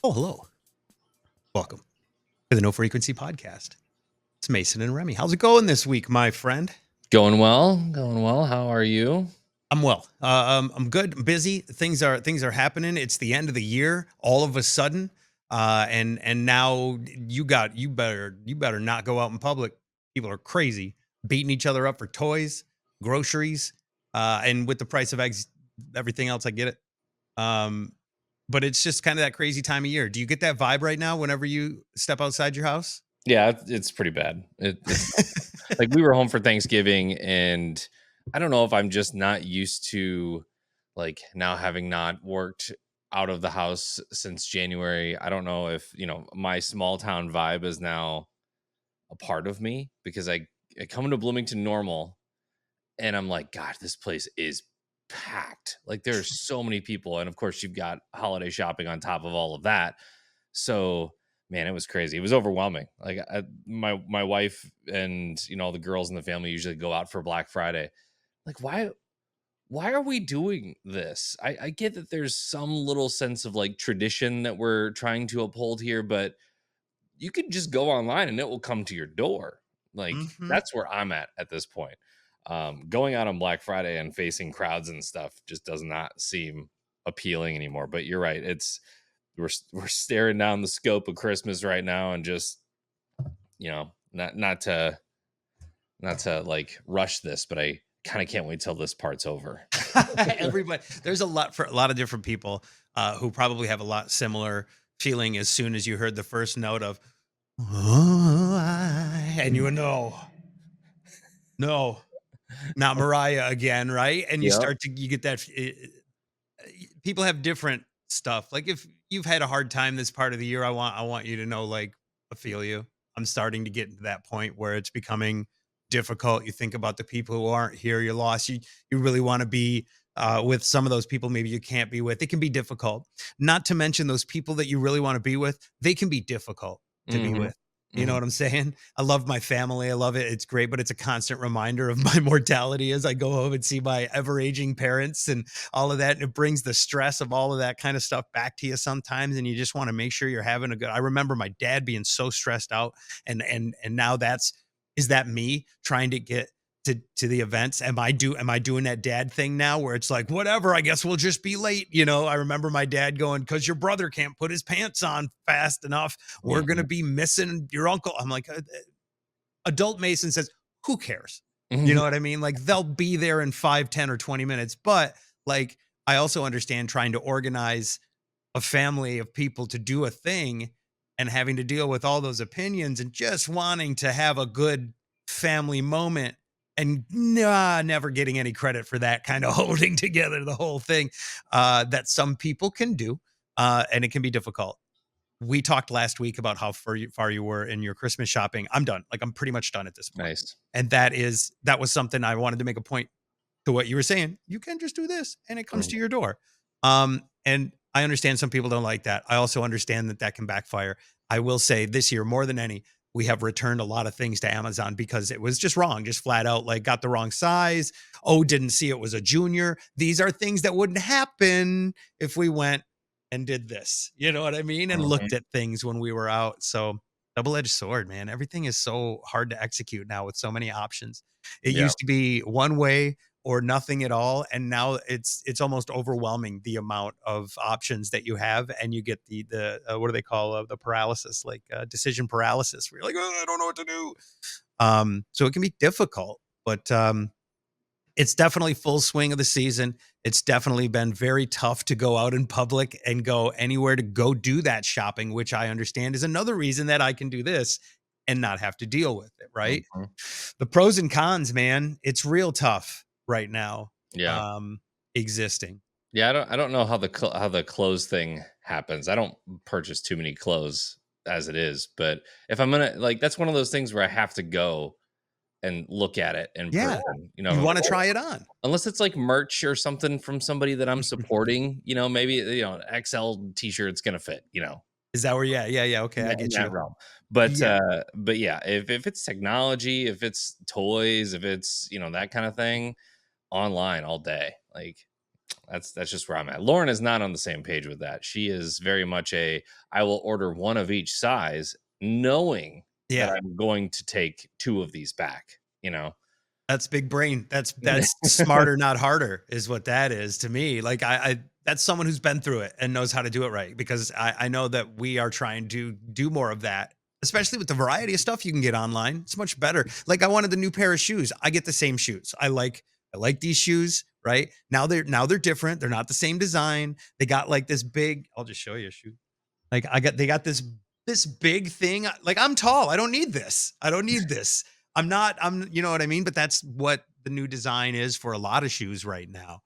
Oh, hello. Welcome to the No Frequency Podcast. It's Mason and Remy. How's it going this week, my friend? Going well, going well. How are you? I'm well. I'm good. I'm busy. Things are happening. It's the end of the year. All of a sudden, and now you better not go out in public. People are crazy, beating each other up for toys, groceries, and with the price of eggs, everything else. I get it. Um, but it's just kind of that crazy time of year. Do you get that vibe right now whenever you step outside your house? Yeah, it's pretty bad. It's like we were home for Thanksgiving, and I don't know if I'm just not used to like now having not worked out of the house since January. I don't know if my small town vibe is now a part of me because I come to Bloomington normal, and I'm like, God, this place is packed. Like there's so many people, and of course you've got holiday shopping on top of all of that. So, man, it was crazy. It was overwhelming. Like my wife and all the girls in the family usually go out for Black Friday. Like why are we doing this? I get that there's some little sense of like tradition that we're trying to uphold here, but you can just go online and it will come to your door. Like Hmm. that's where I'm at this point. Going out on Black Friday and facing crowds and stuff just does not seem appealing anymore. But you're right. We're staring down the scope of Christmas right now, and just not to like rush this, but I kind of can't wait till this part's over. Everybody, there's a lot for a lot of different people who probably have a lot similar feeling as soon as you heard the first note of "Oh, and you would know, no, not Mariah again, right? And Yep. you get that. People have different stuff. Like if you've had a hard time this part of the year, I want you to know, like, I feel you. I'm starting to get to that point where it's becoming difficult. You think about the people who aren't here, you're lost. You really want to be with some of those people maybe you can't be with. It can be difficult. Not to mention those people that you really want to be with, they can be difficult to be Hmm. with. You know Hmm. what I'm saying? I love my family. I love it. It's great, but it's a constant reminder of my mortality as I go home and see my ever aging parents and all of that. And it brings the stress of all of that kind of stuff back to you sometimes. And you just want to make sure you're having a good. I remember my dad being so stressed out, and now is that me trying to get to the events? Am I doing that dad thing now where it's like, whatever, I guess we'll just be late. I remember my dad going, because your brother can't put his pants on fast enough, we're gonna be missing your uncle. I'm like, adult Mason says, who cares? You Hmm. know what I mean? Like they'll be there in 5, 10, or 20 minutes. But like I also understand trying to organize a family of people to do a thing and having to deal with all those opinions and just wanting to have a good family moment and never getting any credit for that kind of holding together the whole thing that some people can do. And it can be difficult. We talked last week about how far you were in your Christmas shopping. I'm done. Like I'm pretty much done at this point. Nice. And that was something I wanted to make a point to what you were saying. You can just do this and it comes to Mhm. your door. And I understand some people don't like that. I also understand that that can backfire. I will say this year more than any, we have returned a lot of things to Amazon because it was just wrong, just flat out like got the wrong size. Oh, didn't see it was a junior. These are things that wouldn't happen if we went and did this. You know what I mean? And looked Mhm. at things when we were out. So double-edged sword, man. Everything is so hard to execute now with so many options. It Yeah. used to be one way or nothing at all, and now it's almost overwhelming the amount of options that you have, and you get the what do they call the paralysis, like decision paralysis, where you're like, oh, I don't know what to do. So it can be difficult, but it's definitely full swing of the season. It's definitely been very tough to go out in public and go anywhere to go do that shopping, which I understand is another reason that I can do this and not have to deal with it, right? Mhm. The pros and cons, man, it's real tough right now, Yeah. um, existing. Yeah, I don't know how the clothes thing happens. I don't purchase too many clothes as it is, but if I'm gonna like, that's one of those things where I have to go and look at it in Yeah. person. You wanna try it on. Unless it's like merch or something from somebody that I'm supporting. Maybe an XL T-shirt's gonna fit. Is that where yeah, yeah, yeah, okay, I In get that you. realm. But Yeah. but yeah, if it's technology, if it's toys, if it's that kind of thing, online all day. Like That's just where I'm at. Lauren is not on the same page with that. She is very much a I will order one of each size, knowing that Yeah. I'm going to take two of these back. You know. That's big brain. That's smarter, not harder, is what that is to me. Like I that's someone who's been through it and knows how to do it right because I know that we are trying to do more of that, especially with the variety of stuff you can get online. It's much better. Like I wanted the new pair of shoes. I get the same shoes. I like these shoes, right? Now they're different. They're not the same design. They got like this big, I'll just show you a shoe. Like they got this big thing. Like I'm tall. I don't need this. I don't need this. You know what I mean? But that's what the new design is for a lot of shoes right now.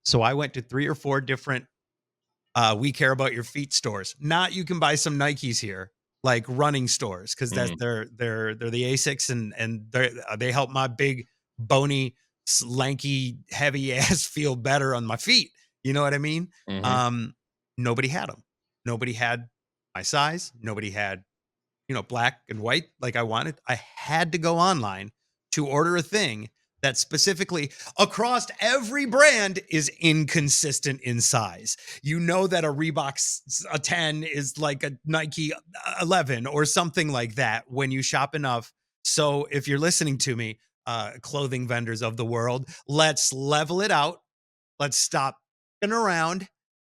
So I went to 3 or 4 different we care about your feet stores. Not you can buy some Nikes here, like running stores, because that's Mhm, they're the Asics and they help my big bony lanky heavy ass feel better on my feet. You know what I mean? mhm. Um, Nobody had them. Nobody had my size. Nobody had black and white like I wanted. I had to go online to order a thing that specifically across every brand is inconsistent in size. You know that a Reebok a 10 is like a Nike 11 or something like that when you shop enough. So if you're listening to me, clothing vendors of the world, let's level it out. Let's stop around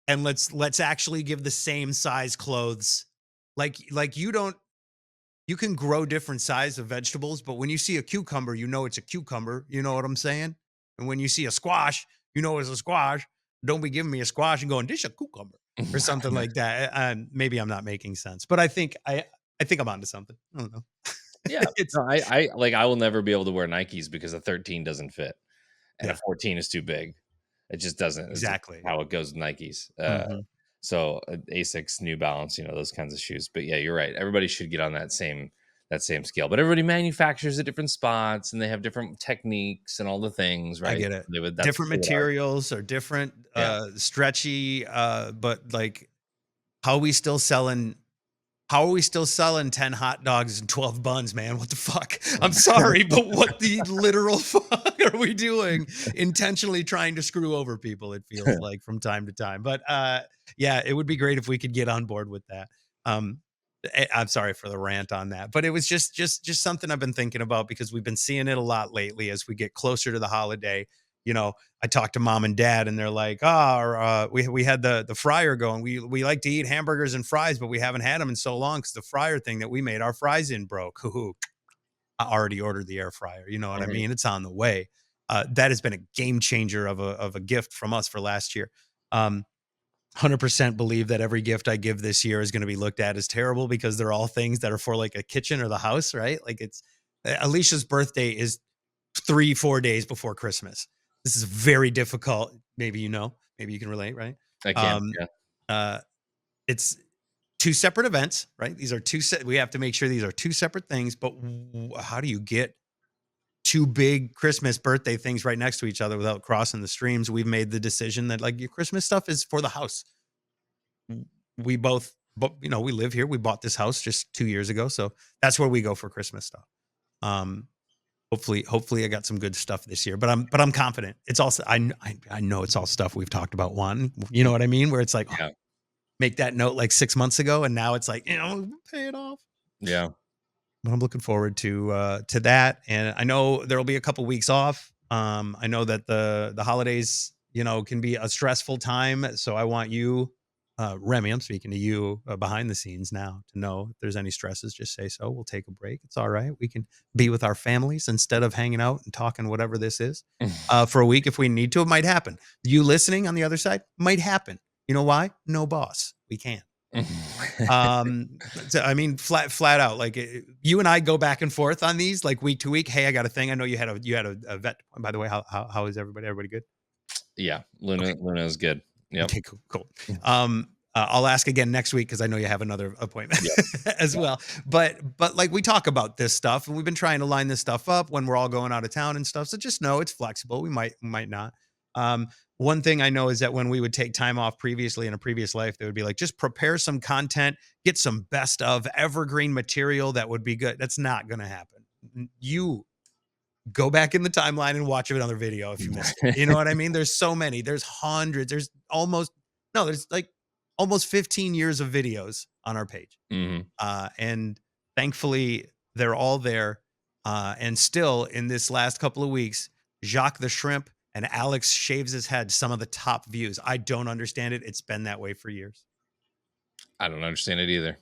and let's actually give the same size clothes. Like you can grow different size of vegetables, but when you see a cucumber, you know it's a cucumber. You know what I'm saying? And when you see a squash, you know it's a squash. Don't be giving me a squash and going, "This a cucumber" or something like that. Maybe I'm not making sense, but I think I'm onto something. I don't know. Yeah. It's No, I like, I will never be able to wear Nikes because a 13 doesn't fit and a yeah, 14 is too big. It just doesn't. It's just exactly. how it goes with Nikes. Mhm. So Asics, New Balance, those kinds of shoes. But yeah, you're right. Everybody should get on that same scale. But everybody manufactures at different spots and they have different techniques and all the things, I right? get it. That's Different what they would argue. materials or different Yeah. stretchy, but like how we still selling How are we still selling 10 hot dogs and 12 buns, man? What the fuck? I'm sorry, but what the literal fuck are we doing? Intentionally trying to screw over people, it feels like from time to time. But yeah, it would be great if we could get on board with that. Um I'm sorry for the rant on that, but it was just something I've been thinking about because we've been seeing it a lot lately as we get closer to the holiday. You know, I talked to mom and dad, and they're like, we had the fryer going. We like to eat hamburgers and fries, but we haven't had them in so long because the fryer thing that we made our fries in broke." Hoo-hoo. I already ordered the air fryer. You know what I Mhm. mean? It's on the way. That has been a game changer of a gift from us for last year. 100% believe that every gift I give this year is going to be looked at as terrible because they're all things that are for like a kitchen or the house, right? Like it's Alicia's birthday is 3-4 days before Christmas. This is very difficult. Maybe you can relate, right? I can. Um, Yeah. uh, it's two separate events, right? These are we have to make sure these are two separate things, but how do you get two big Christmas birthday things right next to each other without crossing the streams? We've made the decision that like your Christmas stuff is for the house. We both, but we live here. We bought this house just 2 years ago, so that's where we go for Christmas stuff. Um, hopefully I got some good stuff this year, but I'm confident. It's also I know it's all stuff we've talked about wanting. You know what I mean? Where it's like, oh, Yeah. make that note like 6 months ago, and now it's like pay it off. Yeah. But I'm looking forward to that, and I know there will be a couple weeks off. I know that the holidays can be a stressful time, so I want you, Remy. I'm speaking to you behind the scenes now to know if there's any stresses. Just say so. We'll take a break. It's all right. We can be with our families instead of hanging out and talking whatever this is for a week if we need to. It might happen. You listening on the other side might happen. You know why? No boss. We can't. So, I mean, flat out, like you and I go back and forth on these, like week to week. Hey, I got a thing. I know you had a vet. By the way, how is everybody? Everybody good? Yeah. Okay, Luna is good. Yep. okay, cool. I'll ask again next week because I know you have another appointment Yep. as Yeah. well. But like we talk about this stuff, and we've been trying to line this stuff up when we're all going out of town and stuff. So just know it's flexible. We might not. One thing I know is that when we would take time off previously in a previous life, they would be like, just prepare some content, get some best of evergreen material that would be good. That's not going to happen. You go back in the timeline and watch another video if you missed it. You know what I mean? There's so many. There's hundreds. There's almost no, there's like almost 15 years of videos on our page. Mhm. And thankfully, they're all there. And still, in this last couple of weeks, Jacques the Shrimp and Alex shaves his head, some of the top views. I don't understand it. It's been that way for years. I don't understand it either.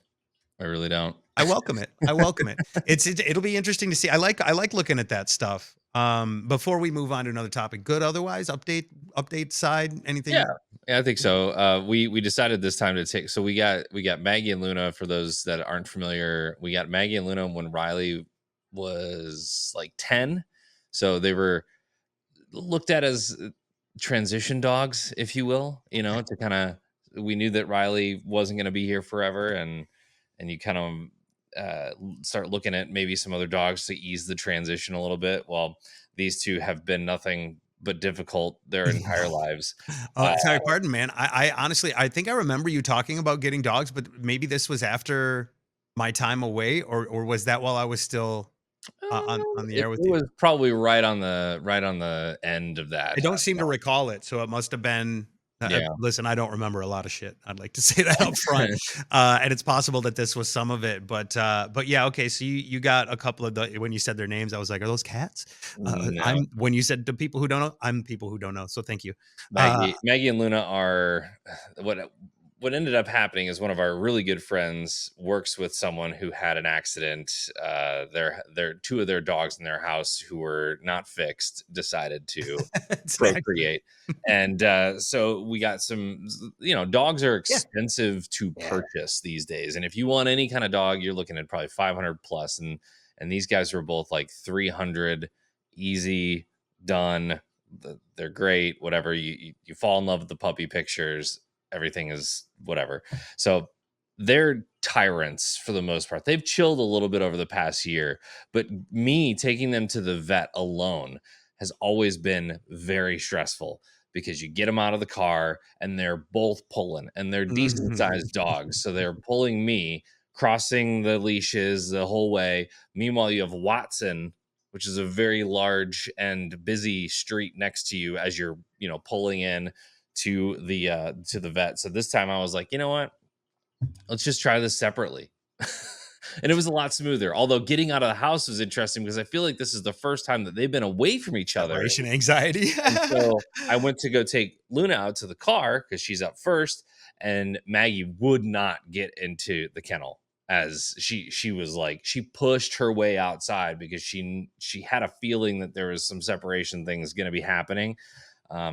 I really don't. I welcome it. I welcome it. It'll be interesting to see. I like looking at that stuff. Before we move on to another topic, good otherwise update side Yeah. anything? Yeah, I think so. We decided this time to take, so we got Maggie and Luna. For those that aren't familiar, we got Maggie and Luna when Riley was like 10. So they were looked at as transition dogs, if you will, Okay. to kind of, we knew that Riley wasn't going to be here forever, and you kind of start looking at maybe some other dogs to ease the transition a little bit. Well, these two have been nothing but difficult their entire lives. Oh, sorry, pardon, man. I honestly, I think I remember you talking about getting dogs, but maybe this was after my time away, or was that while I was still on the It air with you? was probably right on the end of that. I don't seem to recall it, so it must have been. Yeah. Listen, I don't remember a lot of shit. I'd like to say that up front, and it's possible that this was some of it, but yeah, okay. So you got a couple of when you said their names, I was like, are those cats? No. I'm when you said to people who don't know, I'm people who don't know. So thank you. Uh, Maggie and Luna are what ended up happening is one of our really good friends works with someone who had an accident. Their two of their dogs in their house who were not fixed decided to it's an accident. procreate, and so we got some. Dogs are Yeah. expensive to Yeah. purchase these days, and if you want any kind of dog, you're looking at probably 500 plus, and these guys were both like 300, easy, done. They're great. Whatever, you fall in love with the puppy pictures, everything is whatever. So they're tyrants for the most part. They've chilled a little bit over the past year, but me taking them to the vet alone has always been very stressful, because you get them out of the car and they're both pulling, and they're decent sized dogs. So they're pulling me, crossing the leashes the whole way. Meanwhile, you have Watson, which is a very large and busy street next to you as you're, pulling in to the vet. So this time I was like, you know what? Let's just try this separately. And it was a lot smoother. Although getting out of the house was interesting, because I feel like this is the first time that they've been away from each other. Separation anxiety. And so I went to go take Luna out to the car because she's up first, and Maggie would not get into the kennel, as she was like, she pushed her way outside because she had a feeling that there was some separation things going to be happening.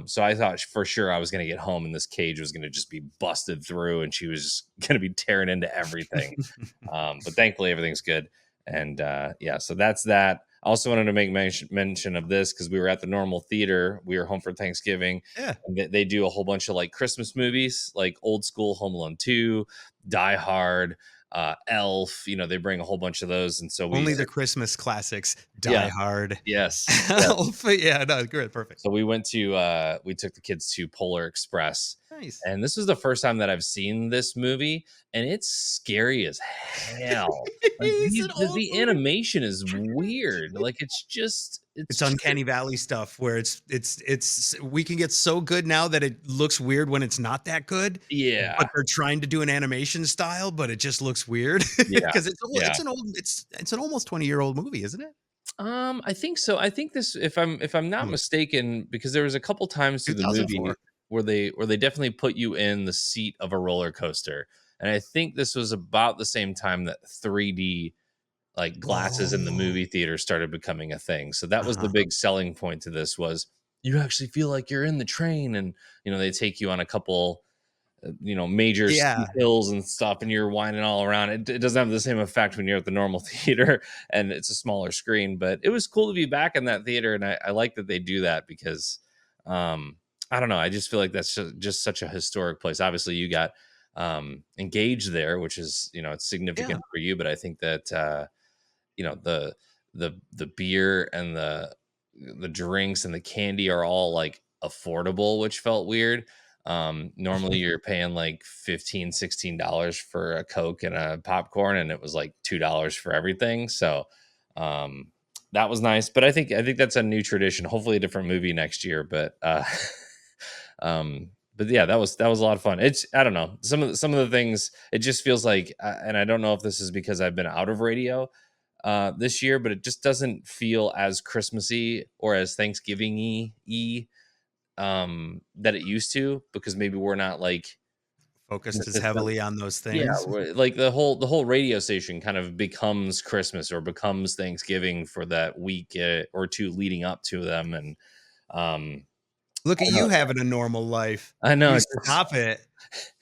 So I thought for sure I was going to get home and this cage was going to just be busted through and she was just going to be tearing into everything. But thankfully everything's good. And yeah, so that's that. I also wanted to make mention of this because we were at the Normal Theater. We were home for Thanksgiving. Yeah. And they do a whole bunch of like Christmas movies, like old school Home Alone 2, Die Hard, Elf. They bring a whole bunch of those. And so Only the Christmas classics. Die yeah, Hard. yes. Elf. Yeah, no, good, perfect. So we took the kids to Polar Express. Nice. And this was the first time that I've seen this movie, and it's scary as hell. Like It's an old the movie. animation is weird. Like it's It's uncanny valley stuff where it's we can get so good now that it looks weird when it's not that good, yeah, but they're trying to do an animation style, but it just looks weird yeah, because yeah. it's an almost 20-year-old movie, isn't it? I think so. I think this, if I'm not Hmm. mistaken, because there was a couple times through the movie 2004. where they definitely put you in the seat of a roller coaster, and I think this was about the same time that 3D like glasses in the Oh. movie theater started becoming a thing. So that was the Uh-huh. big selling point to this, was you actually feel like you're in the train, and they take you on a couple major Yeah. steep hills and stuff, and you're winding all around. It doesn't have the same effect when you're at the Normal Theater and it's a smaller screen, but it was cool to be back in that theater, and I like that they do that because I don't know, I just feel like that's just such a historic place. Obviously you got engaged there, which is it's Yeah. significant for you, but I think that the the beer and the drinks and the candy are all like affordable, which felt weird. Normally you're paying like 15-16 for a Coke and a popcorn, and it was like $2 for everything. So um that was nice. But I think that's a new tradition. Hopefully, a different movie next year. But yeah, that was a lot of fun. It's I don't know some of the things. It just feels like, and I don't know if this is because I've been out of radio this year, but it just doesn't feel as Christmassy or as Thanksgiving-y that it used to, because maybe we're not like Focused as heavily on those yeah, things. like the whole radio station kind of becomes Christmas or becomes Thanksgiving for that week or two leading up to them, and um, Look I at don't know. you having a normal life. I know You it just stop it.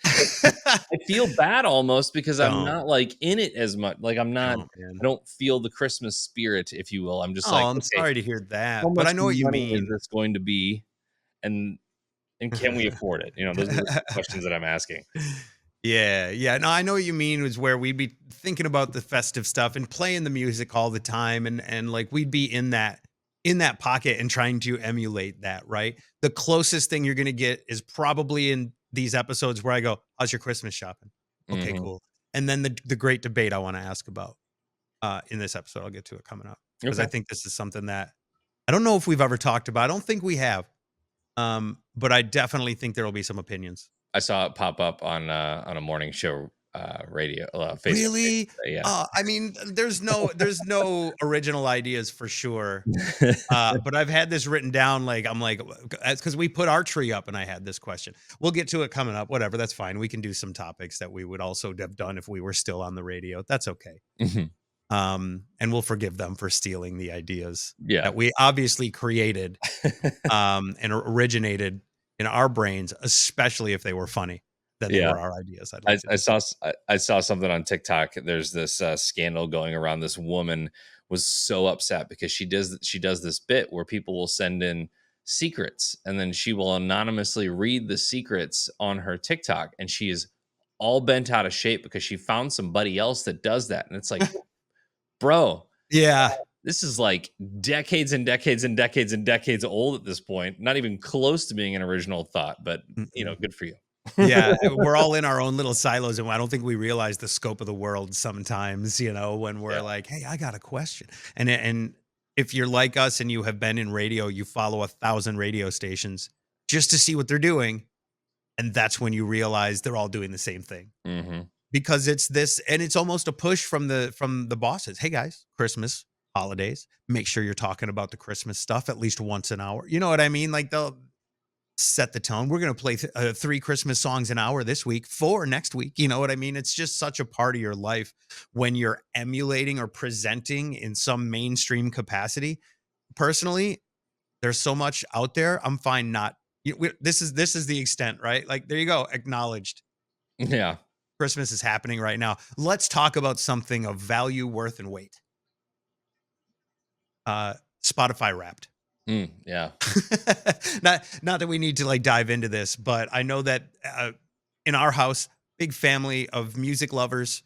I feel bad almost because I'm Don't, not like in it as much. Like don't, man. I don't feel the Christmas spirit, if you will. I'm just like, Oh, I'm okay, sorry to hear how that, but much I know what you money is mean. this going to be, and can we afford it? Those are the questions that I'm asking. Yeah, yeah. No, I know what you mean is where we'd be thinking about the festive stuff and playing the music all the time and like we'd be in that pocket and trying to emulate that, right? The closest thing you're going to get is probably in these episodes where I go, "How's your Christmas shopping?" Okay, Hmm. cool. And then the great debate I want to ask about in this episode. I'll get to it coming up because I Okay. think this is something that I don't know if we've ever talked about. I don't think we have. But I definitely think there will be some opinions. I saw it pop up on a morning show radio Facebook page Really? today, yeah. I mean, there's no original ideas for sure. But I've had this written down. Like I'm like, that's because we put our tree up, and I had this question. We'll get to it coming up. Whatever, that's fine. We can do some topics that we would also have done if we were still on the radio. That's okay. Mhm. And we'll forgive them for stealing the ideas Yeah. that we obviously created and originated in our brains, especially if they were funny. Then they Yeah. were our ideas. I'd I like to I just saw I saw something on TikTok. There's this scandal going around. This woman was so upset because she does this bit where people will send in secrets, and then she will anonymously read the secrets on her TikTok, and she is all bent out of shape because she found somebody else that does that, and it's like, bro, yeah. this is like decades and decades and decades and decades old at this point. Not even close to being an original thought, but Mm-mm. good for you. Yeah, we're all in our own little silos, and I don't think we realize the scope of the world sometimes, when we're Yeah. like, "Hey, I got a question." And if you're like us and you have been in radio, you follow 1,000 radio stations just to see what they're doing, and that's when you realize they're all doing the same thing. Hmm. Because it's this and it's almost a push from the bosses. "Hey, guys, Christmas, holidays, make sure you're talking about the Christmas stuff at least once an hour." You know what I mean? Like, they'll set the tone. We're gonna play 3 Christmas songs an hour this week, 4 next week. You know what I mean? It's just such a part of your life when you're emulating or presenting in some mainstream capacity. Personally, there's so much out there. I'm fine not this is the extent, right? Like, there you go, acknowledged. Yeah. Christmas is happening right now. Let's talk about something of value, worth, and weight. Spotify Wrapped. Yeah. Not that we need to like dive into this, but I know that in our house, big family of music lovers,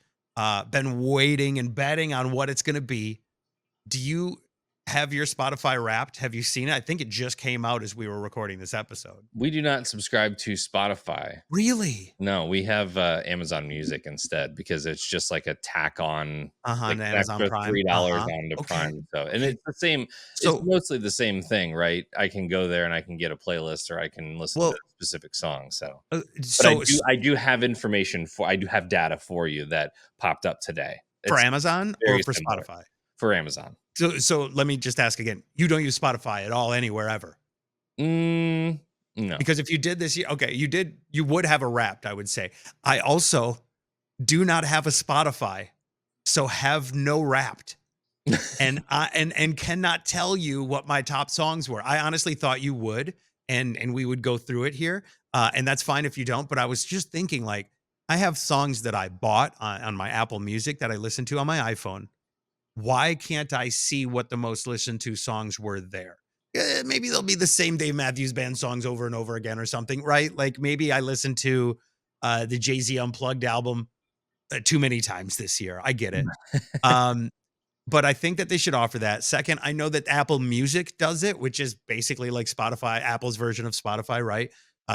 been waiting and betting on what it's going to be. Do you have your Spotify Wrapped? Have you seen it? I think it just came out as we were recording this episode. We do not subscribe to Spotify. Really? No, we have Amazon Music instead, because it's just like a tack on, Uh-huh. like The an Amazon extra Prime. $3 Uh-huh. onto Okay. Prime. So, and Okay. it's the same. It's So, mostly the same thing, right? I can go there and I can get a playlist, or I can listen to well, specific songs. So, uh, but I so do I do have I do have data for you that popped up today. for It's Amazon or very for similar Spotify? for Amazon. So let me just ask again. You don't use Spotify at all anywhere ever? Mm, no. Because if you did this year, okay, you would have a Wrapped, I would say. I also do not have a Spotify, so have no Wrapped. And cannot tell you what my top songs were. I honestly thought you would, and we would go through it here. And that's fine if you don't, but I was just thinking like I have songs that I bought on my Apple Music that I listen to on my iPhone. Why can't I see what the most listened to songs were there? Maybe they'll be the same Dave Matthews Band songs over and over again or something, right? Like maybe I listened to the Jay-Z Unplugged album too many times this year. I get it. Um, but I think that they should offer that. Second, I know that Apple Music does it, which is basically like Spotify, Apple's version of Spotify, right?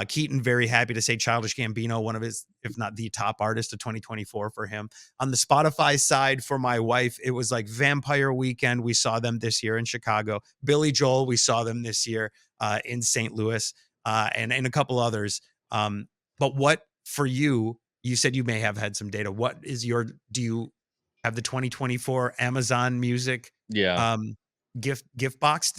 Keaton, very happy to say Childish Gambino, one of his, if not the top artist of 2024 for him. On the Spotify side for my wife, it was like Vampire Weekend. We saw them this year in Chicago. Billy Joel, we saw them this year in St. Louis, and a couple others. But what for you? You said you may have had some data. What is your? Do you have the 2024 Amazon Music Yeah. gift box?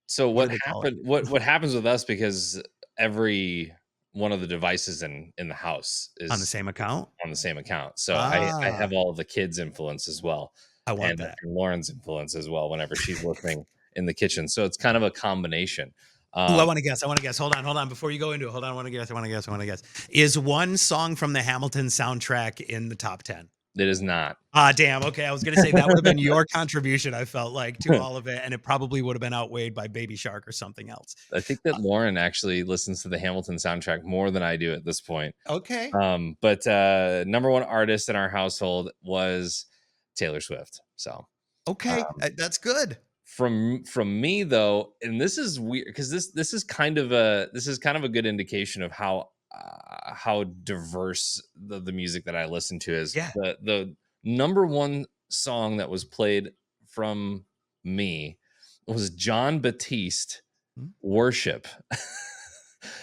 So What do what they call it? happened? What happens with us, because every one of the devices in the house On the is same account? on the same account. So I Ah, have all the kids' influence as well, I want and that. Lauren's influence as well whenever she's listening in the kitchen. So it's kind of a combination. Ooh, I Um, want to guess. I want to guess. Hold on. Before you go into it, hold on. I want to guess. I want to guess. I want to guess. Is one song from the Hamilton soundtrack in the top 10? it is not. Ah, damn. Okay. I was going to say that would have been your contribution, I felt like, to all of it. And it probably would have been outweighed by Baby Shark or something else. I think that Lauren actually listens to the Hamilton soundtrack more than I do at this point. Okay. But number one artist in our household was Taylor Swift. So Okay. That's good. from me though, and this is weird because this is kind of a good indication of how diverse the music that I listen to is. Yeah. The number one song that was played from me was John Batiste, Hmm. Worship.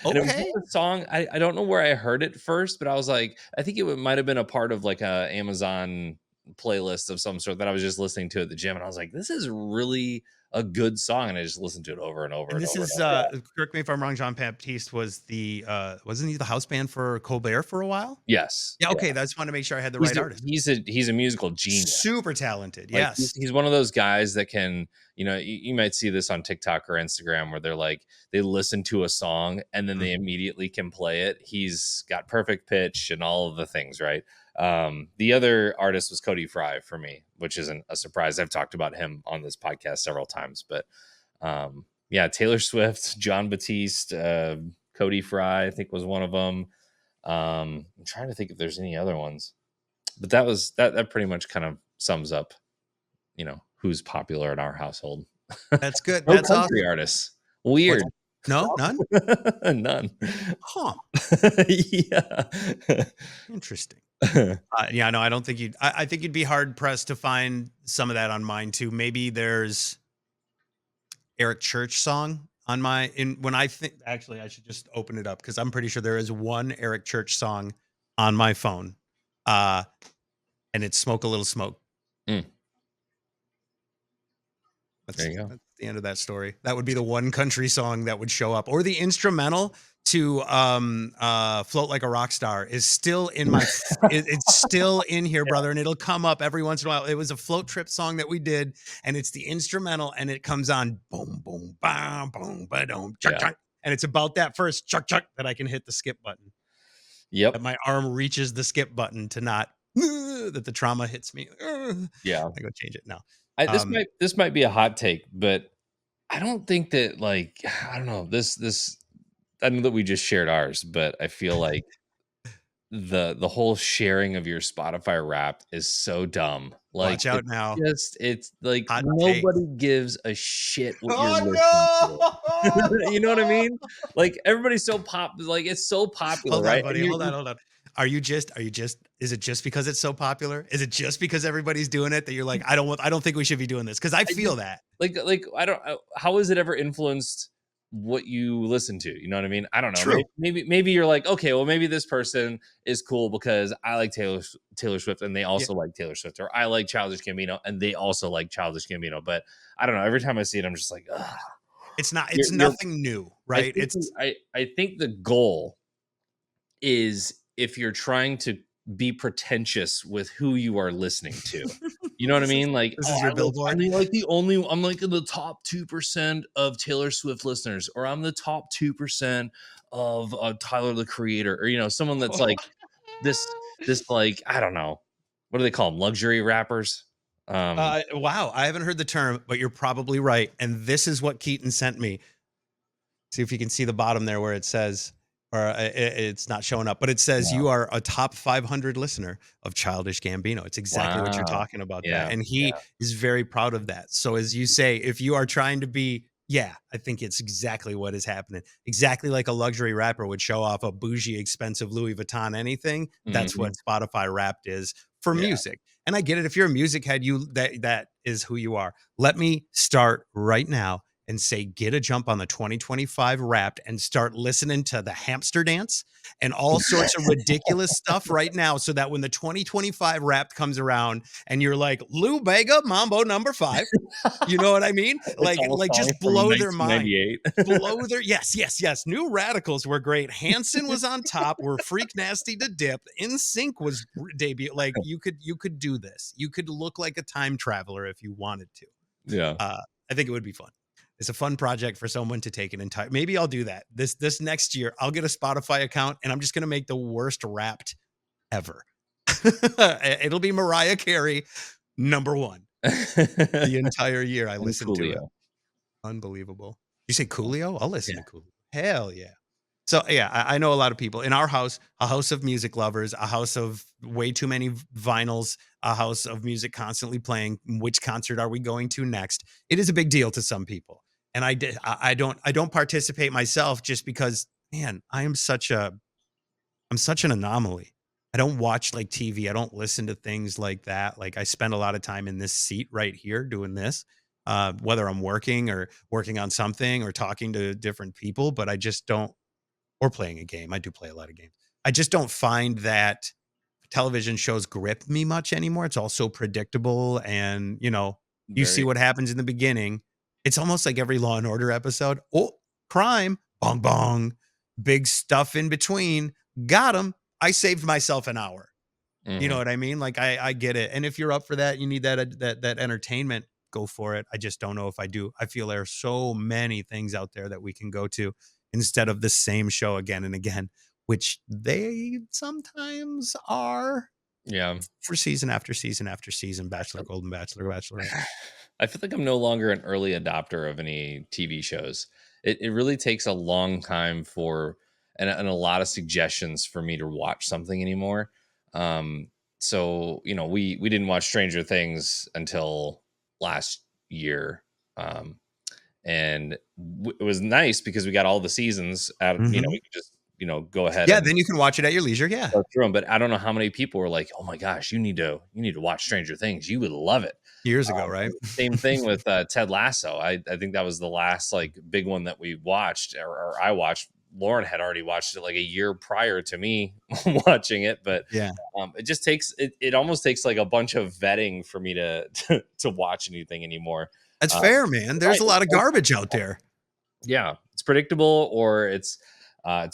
And it was Okay. a song, I don't know where I heard it first, but I was like, I think might have been a part of like a Amazon playlist of some sort that I was just listening to at the gym, and I was like, this is really a good song, and I just listened to it over and over And and this over and is, over. correct me if I'm wrong, John Baptiste was wasn't he the house band for Colbert for a while? Yes, Yeah. yeah. Okay. I just want to make sure I had the He's right a, artist. he's a musical genius. Super talented. Like Yes. he's one of those guys that can, you might see this on TikTok or Instagram where they're like, they listen to a song and then they immediately can play it. He's got perfect pitch and all of the things, right? The other artist was Cody Fry for me, which isn't a surprise. I've talked about him on this podcast several times, but yeah, Taylor Swift, John Batiste, Cody Fry, I think was one of them. I'm trying to think if there's any other ones, but that pretty much kind of sums up who's popular in our household. That's good. No That's country awesome. artists. What's Weird. no, none? None. Huh. Yeah. Interesting. Yeah, no, I don't think I think you'd be hard pressed to find some of that on mine too. Maybe there's Eric Church song on my when I think actually I should just open it up because I'm pretty sure there is one Eric Church song on my phone. Uh and it's Smoke a Little Smoke. Mm, there you go. That's the end of that story. That would be the one country song that would show up, or the instrumental to Float Like a Rock Star is still in my it's still in here, brother, and it'll come up every once in a while. It was a float trip song that we did, and it's the instrumental, and it comes on boom boom bam boom ba dum chuck Yeah. chuck, and it's about that first chuck chuck that I can hit the skip button, Yep. that my arm reaches the skip button to not that the trauma hits me. Yeah. I go change it now. This might be a hot take, but I don't think that, like, I don't know, this I know that we just shared ours, but I feel like the whole sharing of your Spotify Wrapped is so dumb. Like Watch out now. it's like Hot take. nobody gives a shit what you're listening Oh to. You know what I mean? Like everybody's so like it's so no! popular, Hold on, right? And buddy. Hold on, hold on. Are you just? Is it just because it's so popular? Is it just because everybody's doing it that you're like, I don't think we should be doing this? Because I feel that. like I don't how has it ever influenced what you listen to? You know what I mean? I don't know. True. Maybe you're like, okay, well maybe this person is cool because I like Taylor Swift and they Yeah. also like Taylor Swift, or I like Childish Gambino and they also like Childish Gambino. But I don't know. Every time I see it, I'm just like, ugh. It's not. You're- It's nothing new, right? I think the goal is, if you're trying to be pretentious with who you are listening to, you know what I mean? Like, this is your billboard. I'm like in the top 2% of Taylor Swift listeners, or I'm the top 2% of Tyler the Creator, or someone that's like this like, I don't know, what do they call them? Luxury rappers. Wow, I haven't heard the term, but you're probably right. And this is what Keaton sent me. See if you can see the bottom there where it says, or it's not showing up, but it says Wow. you are a top 500 listener of Childish Gambino. It's exactly what you're Wow. talking about. Yeah, That, and he is very proud of that. So as you say, if you are trying to be Yeah, I think it's exactly what is happening. Exactly like a luxury rapper would show off a bougie, expensive Louis Vuitton anything. That's what Mhm. Spotify Wrapped is for Yeah. music. And I get it. If you're a music head, that is who you are. Let me start right now and say, get a jump on the 2025 Wrapped and start listening to the hamster dance and all sorts of ridiculous stuff right now, so that when the 2025 Wrapped comes around and you're like Lou Bega, Mambo number 5, you know what I mean? It's all Like songs just from blow their mind. 1998. Blow their yes, yes, yes. New Radicals were great. Hanson was on top. We're freak nasty to dip. In Sync was debut. Like you could do this. You could look like a time traveler if you wanted to. Yeah. I think it would be fun. It's a fun project for someone to take an entire. Maybe I'll do that this next year. I'll get a Spotify account and I'm just gonna make the worst Wrapped ever. It'll be Mariah Carey number 1 the entire year I And listened to it. Coolio. Unbelievable. You say Coolio? I'll listen Yeah. to Coolio. Hell yeah. So yeah, I know a lot of people in our house, a house of music lovers, a house of way too many vinyls, a house of music constantly playing. Which concert are we going to next? It is a big deal to some people. And I don't participate myself just because, man, I'm such an anomaly. I don't watch like TV. I don't listen to things like that. Like I spend a lot of time in this seat right here doing this, whether I'm working or working on something or talking to different people, but I just don't, or playing a game. I do play a lot of games. I just don't find that television shows grip me much anymore. It's all so predictable. And, you see Very what happens in the beginning. It's almost like every Law and Order episode. Oh, crime, bong, bong, big stuff in between. Got him. I saved myself an hour. You know mhm. what I mean? Like I get it. And if you're up for that, you need that entertainment, go for it. I just don't know if I do. I feel there are so many things out there that we can go to instead of the same show again and again, which they sometimes are Yeah. for season after season after season, Bachelor, Golden Bachelor, Bachelorette. I feel like I'm no longer an early adopter of any TV shows. It really takes a long time for and a lot of suggestions for me to watch something anymore. Um, so we didn't watch Stranger Things until last year. And it was nice because we got all the seasons at Mhm. we could just go ahead Yeah, and then you can watch it at your leisure. Yeah. go through them. But I don't know how many people were like, "Oh my gosh, you need to watch Stranger Things. You would love it." Years ago, right? And same thing with Ted Lasso. I think that was the last like big one that we watched, or I watched. Lauren had already watched it like a year prior to me watching it, but Yeah. it just takes it almost takes like a bunch of vetting for me to watch anything anymore. That's Uh, fair, man. There's right? a lot of garbage out there. Yeah, it's predictable, or it's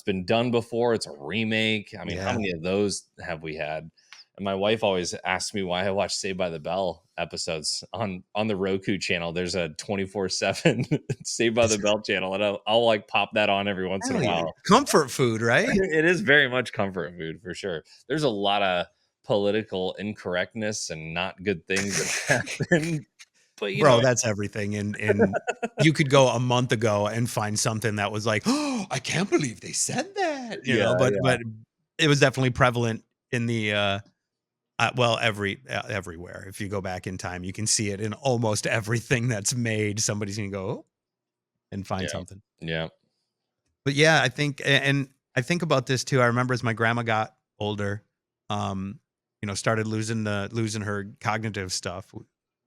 been done before. It's a remake. I mean, how Yeah. many of those have we had? And my wife always asks me why I watch Saved by the Bell episodes on the Roku channel. There's a 24/7 Saved by the Bell channel, and I'll like pop that on every once in a Hell yeah. while. Comfort food, right? It is very much comfort food for sure. There's a lot of political incorrectness and not good things that happen, but Bro, that's everything, and you could go a month ago and find something that was like, "Oh, I can't believe they said that," yeah, but it was definitely prevalent in the, well, everywhere. If you go back in time, you can see it in almost everything that's made. Somebody's gonna go, "Oh," and find yeah, something. yeah, But yeah, I think and I think about this too. I remember as my grandma got older, um, started losing her cognitive stuff.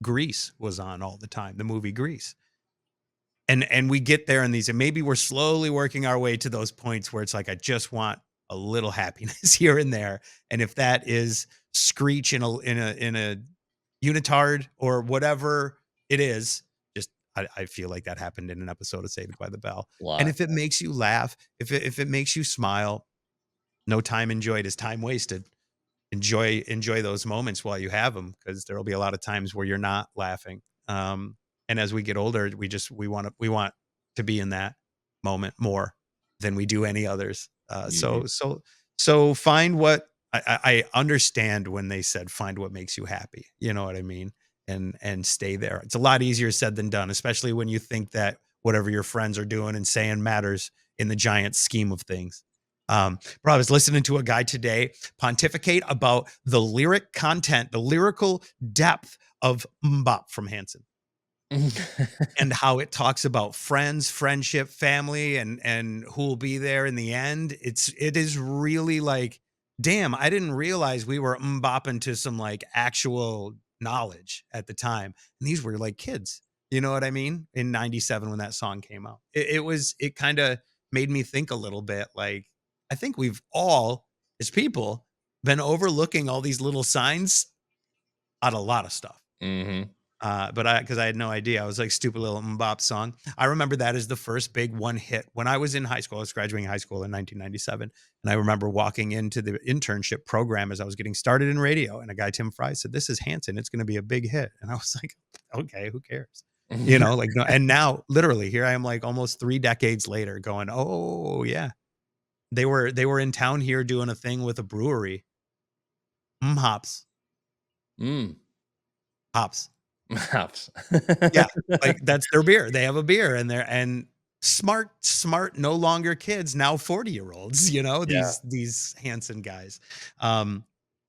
Grease was on all the time, the movie Grease. And we get there in these, and maybe we're slowly working our way to those points where it's like I just want a little happiness here and there. And if that is Screech in a unitard or whatever it is, just I feel like that happened in an episode of Saved by the Bell. a And lot. if it makes you laugh, if it makes you smile, no time enjoyed is time wasted. Enjoy those moments while you have them, because there will be a lot of times where you're not laughing. And as we get older, we want to be in that moment more than we do any others. Mhm. So find what I understand when they said find what makes you happy. You know what I mean? And stay there. It's a lot easier said than done, especially when you think that whatever your friends are doing and saying matters in the giant scheme of things. Bro, I was listening to a guy today pontificate about the lyric content, the lyrical depth of Mbop from Hanson. and how it talks about friends, friendship, family, and who will be there in the end. It is really like, damn, I didn't realize we were bopping to some like actual knowledge at the time. And these were like kids. You know what I mean? In 97 when that song came out. It kind of made me think a little bit like I think we've all as people been overlooking all these little signs on a lot of stuff. Hmm. But because I had no idea. I was like, "Stupid Little Mbop song." I remember that as the first big one hit when I was in high school. I was graduating high school in 1997, and I remember walking into the internship program as I was getting started in radio, and a guy, Tim Fry, said, "This is Hanson. It's gonna be a big hit." And I was like, "Okay, who cares?" You know, like, no, and now literally here I am like almost 3 decades later going, "Oh, yeah. They were in town here doing a thing with a brewery. Hops. Mm. Hops." Hops. Yeah, like, that's their beer. They have a beer and they're smart, no longer kids, now 40-year-olds, you know, Yeah. these Hanson guys. Um,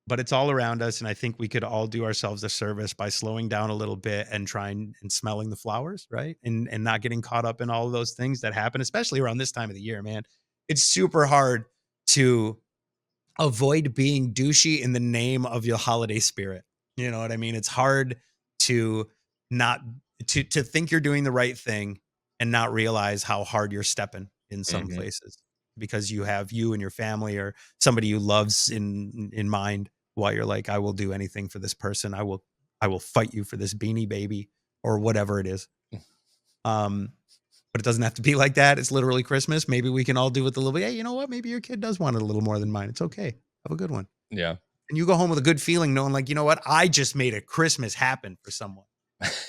but it's all around us, and I think we could all do ourselves a service by slowing down a little bit and trying and smelling the flowers, right? And not getting caught up in all of those things that happen, especially around this time of the year, man. It's super hard to avoid being douchey in the name of your holiday spirit. You know what I mean? It's hard to not to think you're doing the right thing and not realize how hard you're stepping in some Mhm. places because you have you and your family or somebody you loves in mind while you're like, I will do anything for this person. I will fight you for this beanie baby or whatever it is. Um, but it doesn't have to be like that. It's literally Christmas. Maybe we can all do with a little bit. Hey, you know what? Maybe your kid does want it a little more than mine. It's okay. Have a good one. Yeah. And you go home with a good feeling knowing like, you know what? I just made a Christmas happen for someone.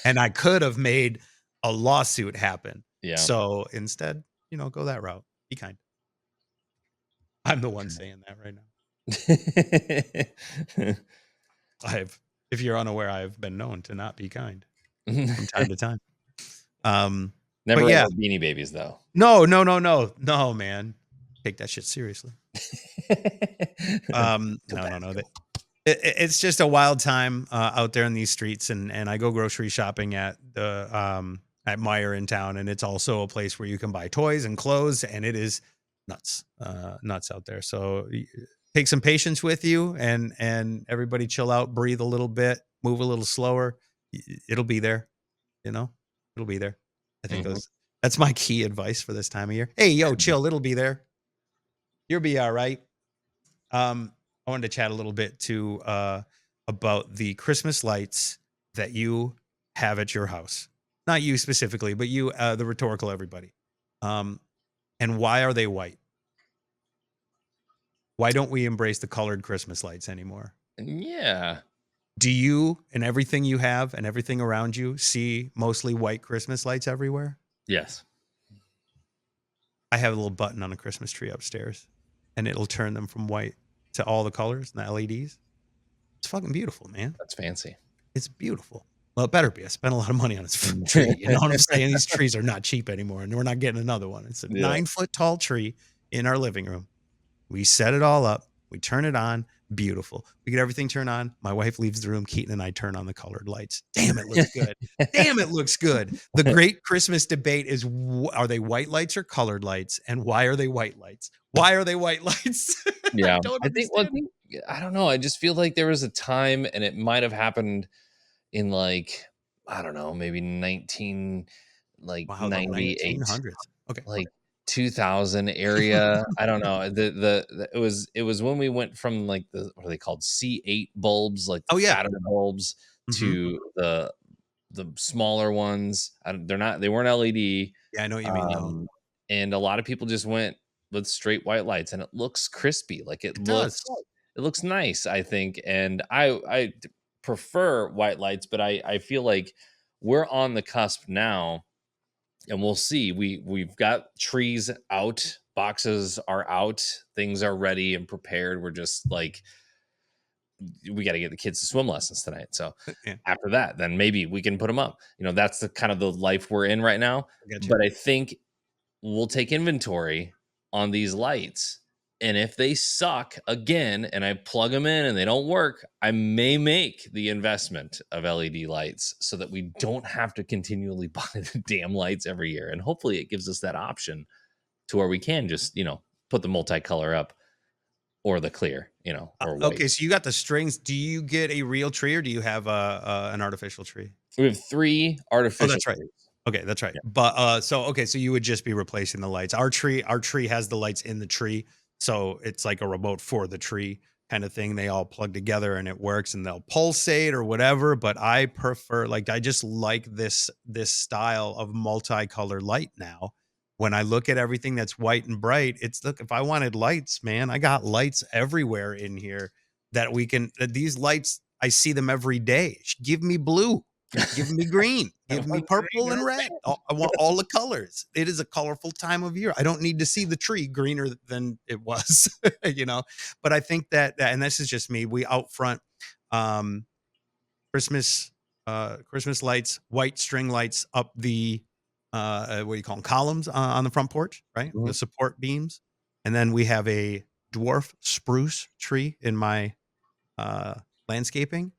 And I could have made a lawsuit happen. Yeah. So instead, go that route. Be kind. I'm the one saying that right now. If you're unaware, I've been known to not be kind from time to time. Never But like yeah, the Beanie Babies though. no, no, no, no, no, man. Take that shit seriously. Go No, no, back. no. It's just a wild time out there in these streets, and I go grocery shopping at Meyer in town, and it's also a place where you can buy toys and clothes, and it is nuts out there. So take some patience with you, and everybody chill out, breathe a little bit, move a little slower. It'll be there, you know, it'll be there. I think Mhm. that's my key advice for this time of year. Hey, yo, chill, it'll be there. You'll be all right. I wanted to chat a little bit too about the Christmas lights that you have at your house. Not you specifically, but you, the rhetorical everybody. Um, and why are they white? Why don't we embrace the colored Christmas lights anymore? Yeah. Do you and everything you have and everything around you see mostly white Christmas lights everywhere? Yes. I have a little button on a Christmas tree upstairs, and it'll turn them from white to all the colors and the LEDs. It's fucking beautiful, man. That's fancy. It's beautiful. Well, it better be. I spent a lot of money on this tree. You know what I'm saying? These trees are not cheap anymore, and we're not getting another one. It's a Yeah. 9-foot tall tree in our living room. We set it all up. We turn it on. Beautiful. We get everything turned on. My wife leaves the room. Keaton and I turn on the colored lights. Damn, it looks good. Damn, it looks good. The great Christmas debate is: are they white lights or colored lights? And why are they white lights? Why are they white lights? I Yeah. don't I understand. think I don't know. I just feel like there was a time and it might have happened in like I don't know, maybe 19 like Wow, the 98, 1900s. Okay. like 2000 area. I don't know. It was when we went from like the what are they called? C8 bulbs, like the Oh yeah. fatter bulbs Hmm. to the smaller ones. They weren't LED. Yeah, I know what you mean. No, Um and a lot of people just went with straight white lights and it looks crispy. Like it does. it looks nice, I think. And I prefer white lights, but I feel like we're on the cusp now and we'll see. We've got trees out, boxes are out, things are ready and prepared. We're just like we got to get the kids to swim lessons tonight. So Yeah, after that, then maybe we can put them up. That's the kind of the life we're in right now. I got you. But I think we'll take inventory on these lights And if they suck again and I plug them in and they don't work, I may make the investment of LED lights so that we don't have to continually buy the damn lights every year. And hopefully it gives us that option to where we can just, put the multicolor up or the clear, or white. Okay, so you got the strings. Do you get a real tree or do you have an artificial tree? We have 3 Oh, artificial that's right. trees. Okay, that's right. Yeah. But so you would just be replacing the lights. Our tree has the lights in the tree, so it's like a remote for the tree kind of thing. They all plug together and it works, and they'll pulsate or whatever. But I prefer, like, I just like this style of multicolored light now. When I look at everything that's white and bright, it's look. If I wanted lights, man, I got lights everywhere in here that we can. These lights, I see them every day. Give me blue. Give me green. I Give me want green purple or and red. red. I want all the colors. It is a colorful time of year. I don't need to see the tree greener than it was, you know. But I think and this is just me. We out front, um, Christmas, Christmas lights, white string lights up the what do you call them? Columns on the front porch, right? The Mhm. support beams, and then we have a dwarf spruce tree in my uh, landscaping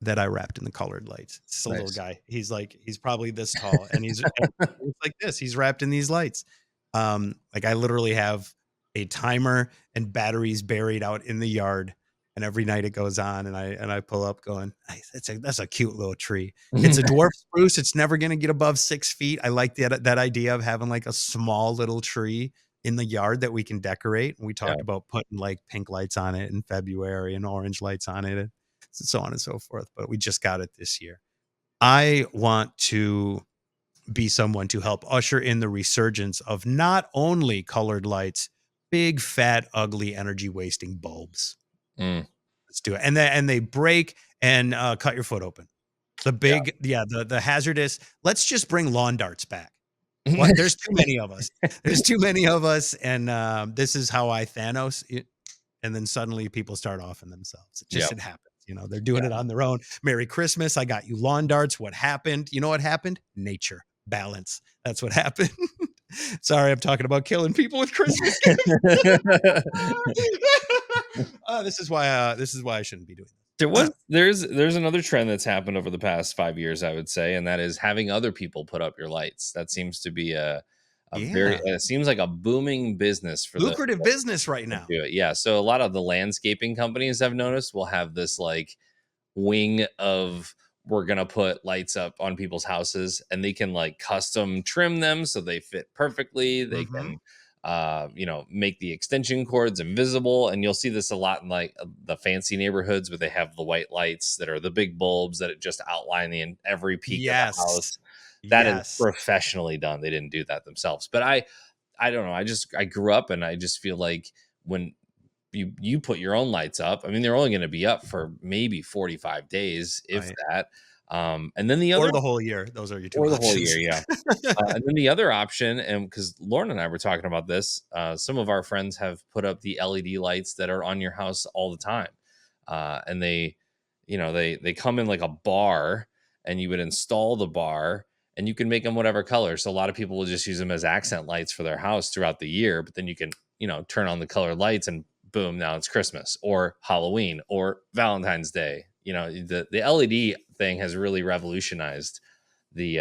that I wrapped in the colored lights. It's a little Nice. guy. He's probably this tall, and and he looks like this. He's wrapped in these lights. Like I literally have a timer and batteries buried out in the yard, and every night it goes on, and I pull up going, nice. That's a cute little tree. It's a dwarf spruce. It's never gonna get above 6 feet. I like that idea of having like a small little tree in the yard that we can decorate. We Yeah. talked about putting like pink lights on it in February and orange lights on it and so on and so forth. But we just got it this year. I want to be someone to help usher in the resurgence of not only colored lights, big, fat, ugly, energy wasting bulbs. Mm, Let's do it. And they break and cut your foot open. yeah. The hazardous. Let's just bring lawn darts back. What? There's too many of us. There's too many of us, and this is how I Thanos it. And then suddenly people start offing themselves. Yeah. It happens. They're doing Yeah. it on their own. Merry Christmas. I got you lawn darts. What happened? You know what happened? Nature balance. That's what happened. Sorry, I'm talking about killing people with Christmas gifts. This is why I shouldn't be doing this. There's another trend that's happened over the past 5 years, I would say, and that is having other people put up your lights. That seems to be a very Yeah. it seems like a booming business for the Lucrative business right that now. do it. Yeah. So a lot of the landscaping companies I've noticed will have this like wing of we're gonna put lights up on people's houses and they can like custom trim them so they fit perfectly. They Hmm. can make the extension cords invisible. And you'll see this a lot in like the fancy neighborhoods where they have the white lights that are the big bulbs that it just outline every peak of the Yes. house. That is Yes. professionally done. They didn't do that themselves. But I don't know. I grew up and I just feel like when you put your own lights up, I mean, they're only going to be up for maybe 45 days, if Right. that. And then the Or other, the whole year. Those are your two or the whole options. year, yeah. And then the other option, and because Lauren and I were talking about this, some of our friends have put up the LED lights that are on your house all the time, and they come in like a bar, and you would install the bar, and you can make them whatever color. So a lot of people will just use them as accent lights for their house throughout the year. But then you can turn on the colored lights, and boom, now it's Christmas or Halloween or Valentine's Day. The LED thing has really revolutionized the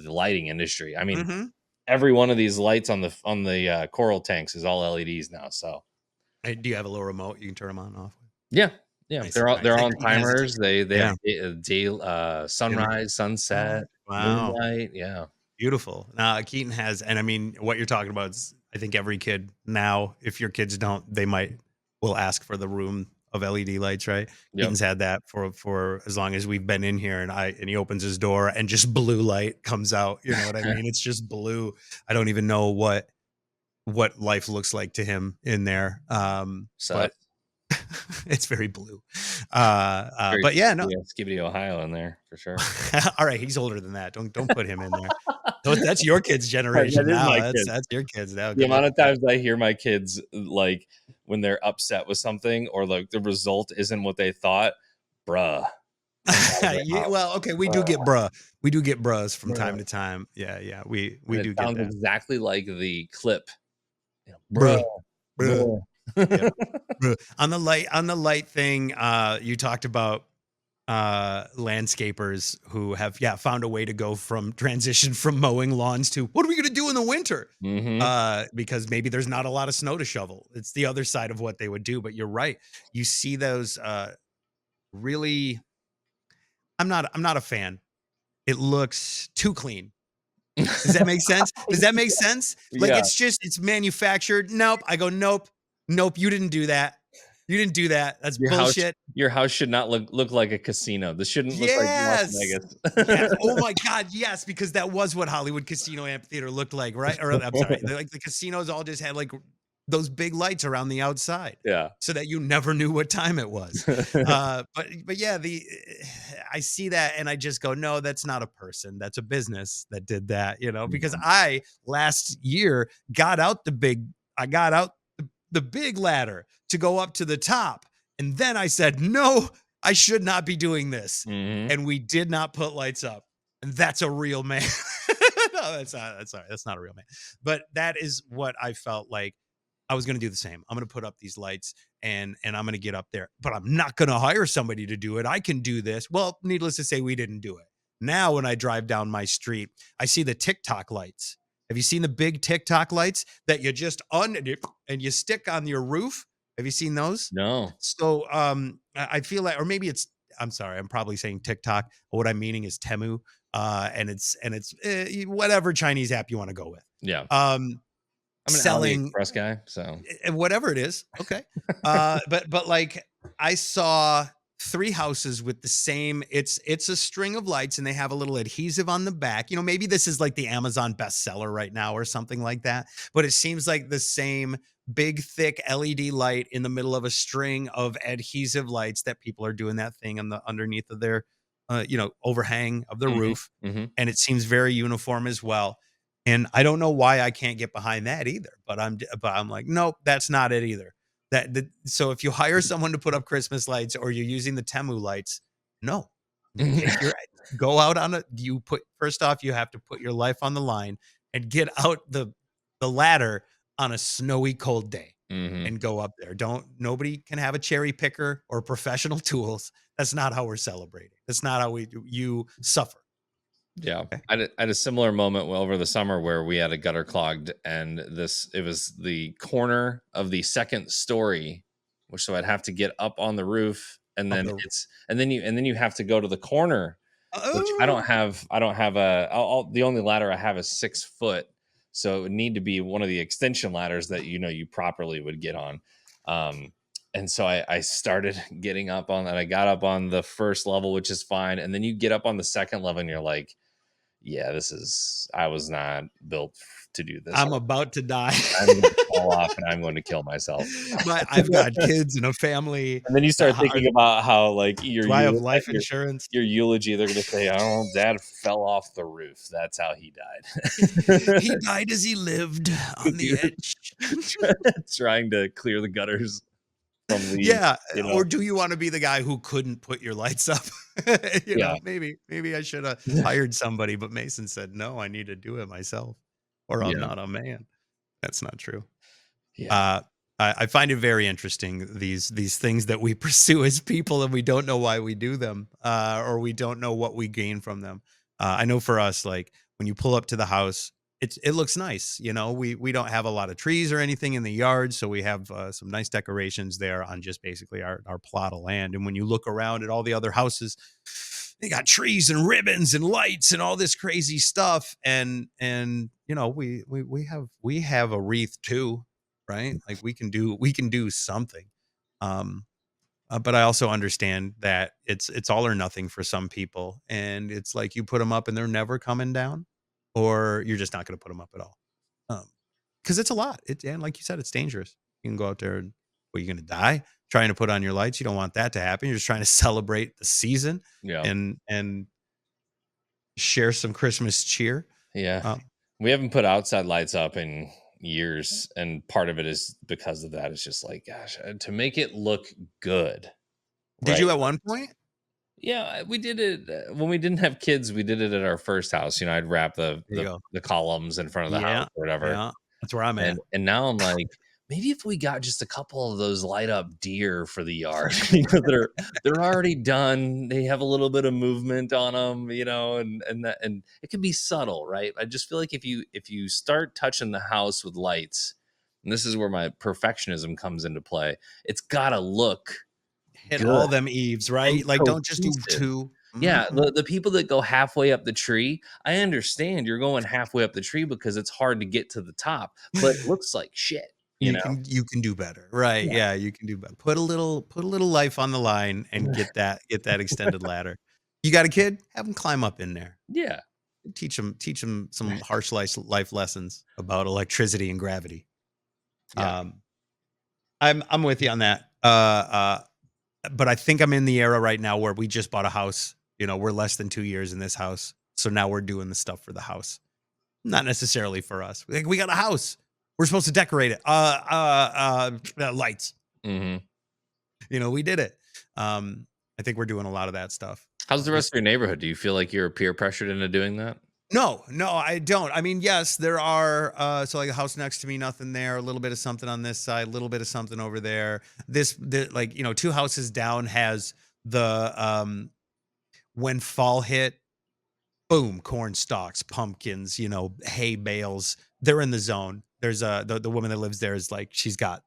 lighting industry. I mean, Hmm. every one of these lights on the coral tanks is all LEDs now. So Hey, do you have a little remote you can turn them on and off? yeah, yeah, Nice, they're nice. they're And on Keaton has a timers. They have yeah. Dim. sunrise, Oh, sunset, wow. moonlight. Yeah, Beautiful. Keaton has, and I mean, what you're talking about is, I think every kid now, if your kids don't, will ask for the room of LED lights, right? yep, Keaton's had that for as long as we've been in here, and he opens his door and just blue light comes out. You know what I mean? It's just blue. I don't even know what life looks like to him in there. so But it's very blue. very But yeah, no. Skibbity Ohio in there for sure. All right, he's older than that. Don't put him in there. That's your kids' That generation is now. my That's kid. that's your kids now. The Good luck amount of with that. times I hear my kids like when they're upset with something or like the result isn't what they thought, bruh. Comes out of their Yeah, mouth, well, okay, we do bruh, get bruh. We do get bruhs from time bruh. to time. Yeah, yeah, we And it do get sounds that. exactly like the clip. Bruh, Bruh, bruh. bruh. Yep. On the light thing, you talked about landscapers who have found a way to go from transition from mowing lawns to what are we going to do in the winter, Mhm. because maybe there's not a lot of snow to shovel. It's the other side of what they would do, but you're right. You see those really, I'm not a fan. It looks too clean. Does that make sense? Does that make sense? Like, Yeah. it's manufactured. Nope. I go, nope, nope. You didn't do that. You didn't do that. That's Your house bullshit. your house should not look like a casino. This shouldn't look like Las Yes. Yes. Vegas. Oh my God. Yes, because that was what Hollywood Casino Amphitheater looked like, right? Or I'm sorry, like the casinos all just had like those big lights around the outside, Yeah. so that you never knew what time it was. But yeah, the I see that and I just go, no, that's not a person. That's a business that did that, because Mhm. I last year I got out the big ladder to go up to the top. And then I said, no, I should not be doing this. Mhm. And we did not put lights up. And that's a real man. No, that's sorry. That's not a real man. But that is what I felt like I was going to do the same. I'm going to put up these lights and I'm going to get up there, but I'm not going to hire somebody to do it. I can do this. Well, needless to say, we didn't do it. Now, when I drive down my street, I see the TikTok lights. Have you seen the big TikTok lights that you just and you stick on your roof? Have you seen those? No. So I feel like, or maybe it's, I'm sorry, I'm probably saying TikTok. What I'm meaning is Temu, and it's whatever Chinese app you want to go with. Yeah. Um, I'm an selling AliExpress guy, so whatever it is. Okay. But like I saw three houses with the same, it's a string of lights and they have a little adhesive on the back. Maybe this is like the Amazon bestseller right now or something like that, but it seems like the same big thick LED light in the middle of a string of adhesive lights that people are doing that thing on the underneath of their overhang of the Mhm. roof. Mhm. And it seems very uniform as well. And I don't know why I can't get behind that either, but I'm like, nope, that's not it either. So if you hire someone to put up Christmas lights or you're using the Temu lights, no, take your go out on first off, you have to put your life on the line and get out the ladder on a snowy, cold day Mhm. and go up there. Nobody can have a cherry picker or professional tools. That's not how we're celebrating. That's not how you suffer. Yeah. Okay. I had a similar moment over the summer where we had a gutter clogged and it was the corner of the second story, which so I'd have to get up on the roof and Of then the you have to go to the corner, which Oh, I don't have the only ladder I have is 6 foot. So it would need to be one of the extension ladders that you properly would get on. Um and so I started getting up on that. I got up on the first level, which is fine. And then you get up on the second level and you're like, yeah, I was not built to do this. I'm about to die. I'm going to fall off and I'm going to kill myself. I've got kids and a family. And then you start Are thinking about how like Do I have life insurance? your eulogy, they're going to say, "Oh, dad fell off the roof. That's how he died." He died as he lived on 'Cause the you're edge. trying to clear the gutters from Yeah, leaves. or do you wanna be the guy who couldn't put your lights up? Yeah. Maybe I shoulda hired somebody, but Mason said, "No, I need to do it myself, or I'm Yeah. not a man." That's not true. Yeah. Uh, I find it very interesting, these things that we pursue as people, and we don't know why we do them, or we don't know what we gain from them. I know for us, like, when you pull up to the house, it looks nice, we don't have a lot of trees or anything in the yard, so we have, some nice decorations there on just basically our plot of land, and when you look around at all the other houses, they got trees and ribbons and lights and all this crazy stuff, and, we have a wreath too, right? Like we can do something. Um, but I also understand that it's all or nothing for some people, and it's like you put them up and they're never coming down, or you're just not going to put them up at all. Because it's a lot. And like you said, it's dangerous. You can go out there and you're going to die trying to put on your lights. You don't want that to happen. You're just trying to celebrate the season Yeah. and share some Christmas cheer. Yeah. Um, We haven't put outside lights up in years, and part of it is because of that. It's just like, gosh, to make it look good, did right? you at one point? Yeah, we did it when we didn't have kids. We did it at our first house. I'd wrap the There you the, go. the columns in front of the house Yeah, or whatever, yeah. That's where I'm at. and now I'm like, maybe if we got just a couple of those light up deer for the yard, they're already done. They have a little bit of movement on them, and it can be subtle, right? I just feel like if you start touching the house with lights, and this is where my perfectionism comes into play, it's gotta look Hit good all them eaves, and right? Like, don't just do cohesive. 2. Yeah, Mhm. the people that go halfway up the tree, I understand you're going halfway up the tree because it's hard to get to the top, but it looks like shit, you know? You can do better. Right, Yeah. yeah, you can do better. Put a little life on the line and get that extended ladder. You got a kid? Have them climb up in there. Yeah. Teach them some harsh life lessons about electricity and gravity. Yeah. Um, I'm with you on that. But I think I'm in the era right now where we just bought a house. We're less than 2 years in this house, so now we're doing the stuff for the house, not necessarily for us. Like, we got a house. We're supposed to decorate it. Lights. Mhm. We did it. I think we're doing a lot of that stuff. How's the rest Just of your neighborhood? Do you feel like you're peer pressured into doing that? No, no, I don't. I mean, yes, there are. So like the house next to me, nothing there. A little bit of something on this side, a little bit of something over there. Like 2 houses down has the when fall hit, boom, corn stalks, pumpkins, hay bales. They're in the zone. There's the woman that lives there is like she's got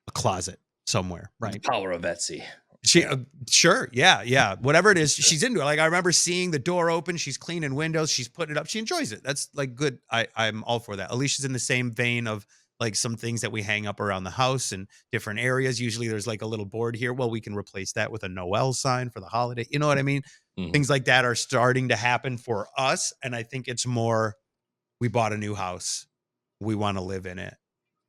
a closet somewhere, The right? power of Etsy. She sure, yeah, yeah. Whatever it is, she's into it. Like I remember seeing the door open. She's cleaning windows. She's putting it up. She enjoys it. That's like good. I'm all for that. Alicia's in the same vein of like some things that we hang up around the house and different areas. Usually there's like a little board here. Well, we can replace that with a Noel sign for the holiday. You know what I mean? Mhm. Things like that are starting to happen for us, and I think it's more. We bought a new house. We want to live in it.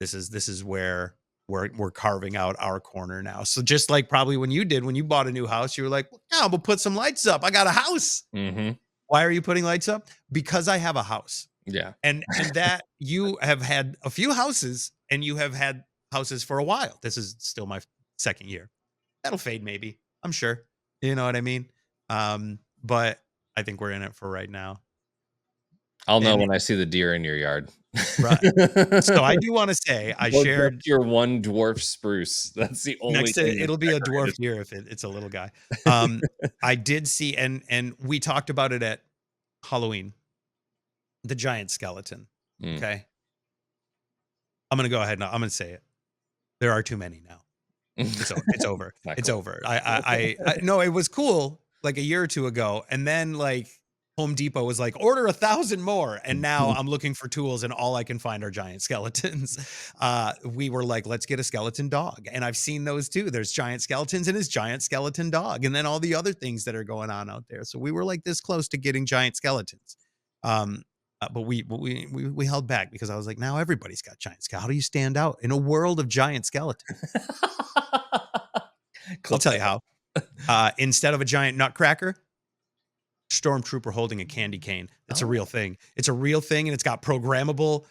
This is where we're carving out our corner now. So just like probably when you bought a new house, you were like, yeah, we'll put some lights up. I got a house. Mhm. Why are you putting lights up? Because I have a house. Yeah. And that you have had a few houses and you have had houses for a while. This is still my second year. That'll fade maybe. I'm sure. You know what I mean? But I think we're in it for right now. I'll know And when I see the deer in your yard. right. So I do want to say I Well, just shared your one dwarf spruce. That's the only next thing to that's it'll be a dwarf decorated. deer if it's a little guy. I did see and we talked about it at Halloween, the giant skeleton. Mm. Okay. I'm gonna go ahead now. I'm gonna say it. There are too many now. It's over. Not It's cool. over. I no, it was cool like a year or two ago. And then like Home Depot was like, order 1,000 more. And now I'm looking for tools and all I can find are giant skeletons. We were like, let's get a skeleton dog. And I've seen those too. There's giant skeletons and his giant skeleton dog. And then all the other things that are going on out there. So we were like this close to getting giant skeletons. But we held back because I was like, now everybody's got giant skeletons. How do you stand out in a world of giant skeletons? I'll tell you how. Instead of a giant nutcracker, stormtrooper holding a candy cane. It's a Oh, real thing. It's a real thing, and it's got programmable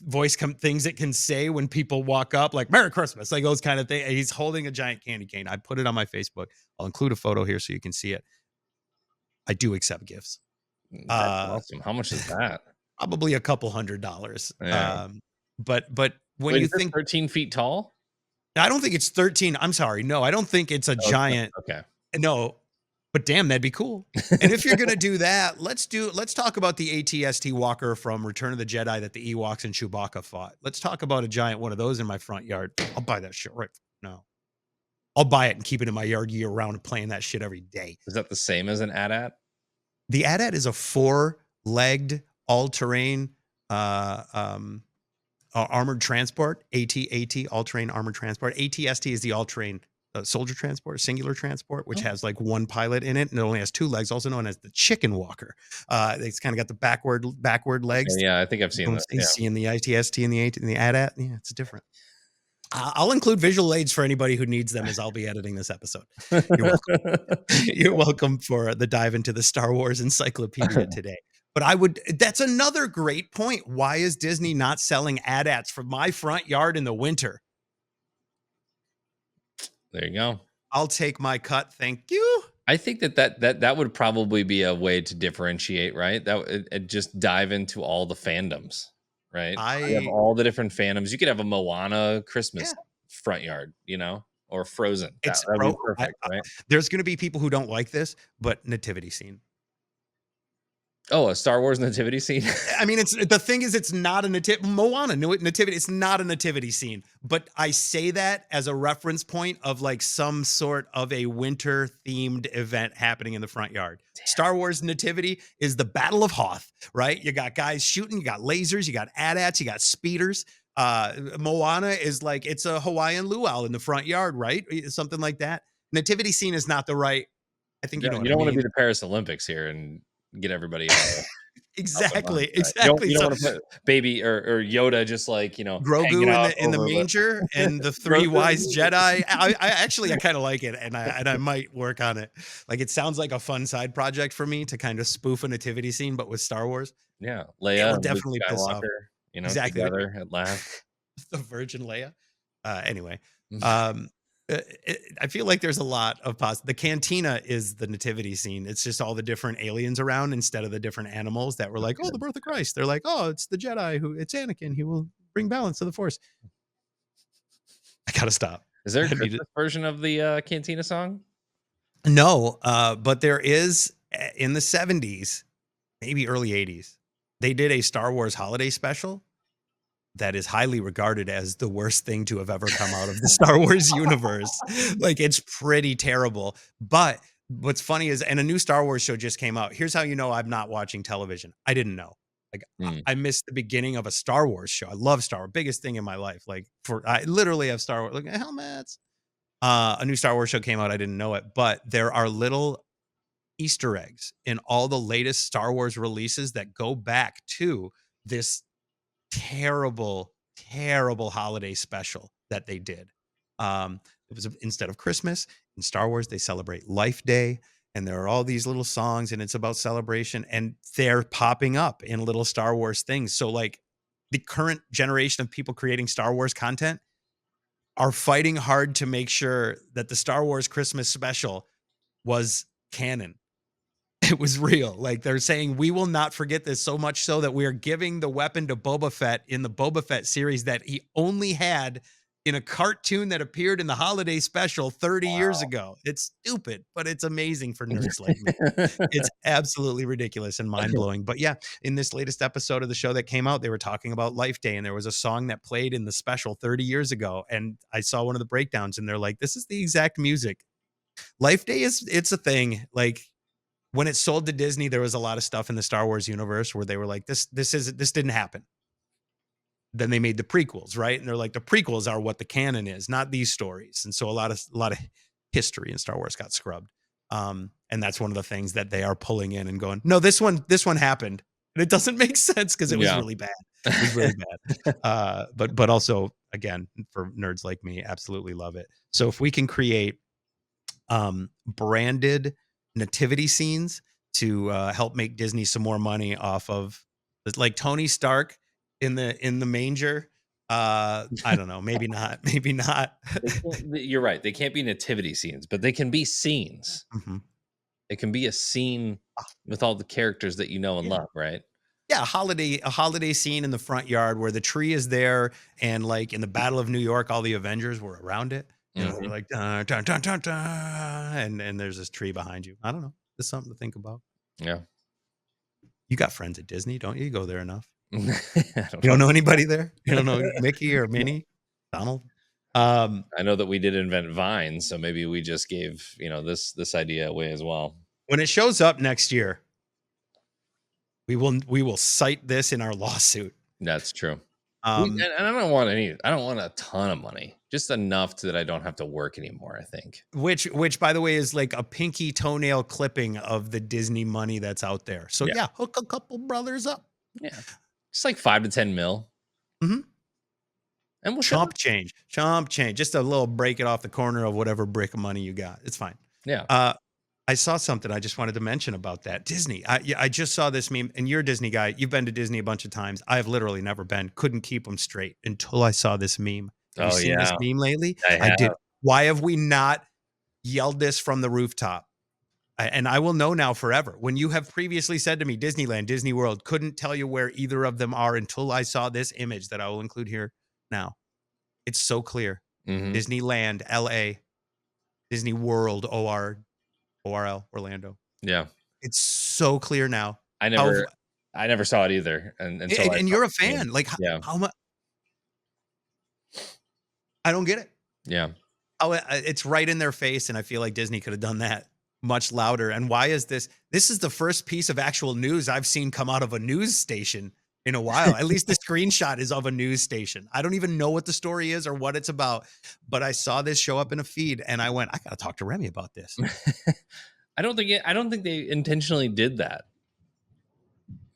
voice things it can say when people walk up, like "Merry Christmas," like those kind of things. He's holding a giant candy cane. I put it on my Facebook. I'll include a photo here so you can see it. I do accept gifts. that's Uh, awesome. How much is that? Probably a couple $100. Yeah. But when Wait, you is this think, 13 feet tall? I don't think it's 13. I'm sorry. No, I don't think it's a Okay. giant. Okay. No, but damn, that'd be cool. And if you're gonna do that, let's talk about the AT-ST walker from Return of the Jedi that the Ewoks and Chewbacca fought. Let's talk about a giant one of those in my front yard. I'll buy that shit right now. I'll buy it and keep it in my yard year round and playing that shit every day. Is that the same as an AT-AT? The AT-AT is a four-legged all-terrain armored transport. AT all-terrain armored transport. AT-ST is the all-terrain soldier transport, singular transport, which Oh, has like one pilot in it and it only has two legs, also known as the chicken walker. It's kind of got the backward legs. okay, yeah, I think I've seen that. Yeah. Seeing the ITST and the AT-AT. Yeah, it's different. I'll include visual aids for anybody who needs them as I'll be editing this episode. You're welcome. You're welcome for the dive into the Star Wars encyclopedia today. But that's another great point. Why is Disney not selling AT-ATs from my front yard in the winter? There you go. I'll take my cut. Thank you. I think that would probably be a way to differentiate, right? That would just dive into all the fandoms. right? You have I all the different fandoms. You could have a Moana Christmas yeah, front yard, or Frozen. it's That'd be bro. perfect, right? There's going to be people who don't like this, but nativity scene. Oh, a Star Wars nativity scene? I mean, it's the thing is, it's not a Moana nativity. It's not a nativity scene, but I say that as a reference point of like some sort of a winter themed event happening in the front yard. Star Wars nativity is the Battle of Hoth, right? You got guys shooting, you got lasers, you got AT-ATs, you got speeders. Moana is like it's a Hawaiian luau in the front yard, right? Something like that. Nativity scene is not the right. I think you Yeah, know you what I don't wanna be mean. the Paris Olympics here and get everybody all up in arms, Exactly, right? You exactly. don't So wanna put baby or Yoda just, like, hanging Grogu out in the over manger the and the three wise Grogu. Jedi. I actually I kind of like it, and I might work on it. Like it sounds like a fun side project for me to kind of spoof a nativity scene, but with Star Wars. Yeah, It Leia will and Luke definitely piss off Skywalker, exactly together at last. the Virgin Leia. Anyway, um, I feel like there's a lot of the cantina is the nativity scene. It's just all the different aliens around instead of the different animals that were like, oh, the birth of Christ. They're like, oh, it's the Jedi who it's Anakin. He will bring balance to the Force. I gotta stop. Is there a I need it. Christmas version of the, Cantina song? No, but there is in the 70s, maybe early 80s. They did a Star Wars holiday special that is highly regarded as the worst thing to have ever come out of the Star Wars universe. Like it's pretty terrible. But what's funny is, and a new Star Wars show just came out. Here's how you know I'm not watching television. I didn't know. Like Mm. I missed the beginning of a Star Wars show. I love Star Wars, biggest thing in my life. Like I literally have Star Wars. Look at helmets. A new Star Wars show came out. I didn't know it, but there are little Easter eggs in all the latest Star Wars releases that go back to this terrible, terrible holiday special that they did. It was instead of Christmas in Star Wars, they celebrate Life Day, and there are all these little songs, and it's about celebration, and they're popping up in little Star Wars things. So, like, the current generation of people creating Star Wars content are fighting hard to make sure that the Star Wars Christmas special was canon. It was real. Like they're saying, we will not forget this, so much so that we are giving the weapon to Boba Fett in the Boba Fett series that he only had in a cartoon that appeared in the holiday special 30 years Wow. ago. It's stupid, but it's amazing for nerds like me. It's absolutely ridiculous and mind blowing. But yeah, in this latest episode of the show that came out, they were talking about Life Day, and there was a song that played in the special 30 years ago. And I saw one of the breakdowns, and they're like, this is the exact music. Life Day it's a thing. Like when it sold to Disney, there was a lot of stuff in the Star Wars universe where they were like, this didn't happen. Then they made the prequels, right? And they're like, the prequels are what the canon is, not these stories. And so a lot of history in Star Wars got scrubbed. And that's one of the things that they are pulling in and going, no, this one happened. And it doesn't make sense because it was Yeah. really bad. It was really bad. But also, again, for nerds like me, absolutely love it. So if we can create branded nativity scenes to help make Disney some more money off of like Tony Stark in the manger. I don't know, maybe not, maybe not. You're right, they can't be nativity scenes, but they can be scenes. Mhm. It can be a scene with all the characters that you know and Yeah. love, right? Yeah, a holiday scene in the front yard where the tree is there, and like in the Battle of New York, all the Avengers were around it. They're Mhm. like dun, dun, dun, dun, dun, and there's this tree behind you. I don't know. It's something to think about. Yeah. You got friends at Disney, don't you? You go there enough. I don't You know. don't know anybody there? You don't know Mickey or Minnie? Donald? Um, I know that we did invent Vine, so maybe we just gave, this idea away as well. when it shows up next year, we will cite this in our lawsuit. That's true. Um, And I don't want a ton of money, just enough that I don't have to work anymore, I think. which by the way is like a pinky toenail clipping of the Disney money that's out there. So Yeah. yeah, hook a couple brothers up. Yeah. Just like 5 to 10 mil, Mhm. and we'll shut up. Chomp change. Just a little break it off the corner of whatever brick of money you got. It's fine. Yeah. I saw something I just wanted to mention about that. Disney. I just saw this meme, and you're a Disney guy. You've been to Disney a bunch of times. I've literally never been. Couldn't keep them straight until I saw this meme. Have you Oh, seen this yeah. meme lately? I I did. have. Why have we not yelled this from the rooftop? And I will know now forever. When you have previously said to me, Disneyland, Disney World, couldn't tell you where either of them are until I saw this image that I will include here now. It's so clear. Mhm. Disneyland, LA, Disney World, ORL, Orlando. Yeah. It's so clear now. I How never I never saw it either until I and saw you're a the meme. fan. Like Yeah. how much I don't get it. Yeah. Oh, it's right in their face, and I feel like Disney could have done that much louder. And why is this? This is the first piece of actual news I've seen come out of a news station in a while. At least the screenshot is of a news station. I don't even know what the story is or what it's about, but I saw this show up in a feed, and I went, I got to talk to Remy about this. I don't think they intentionally did that.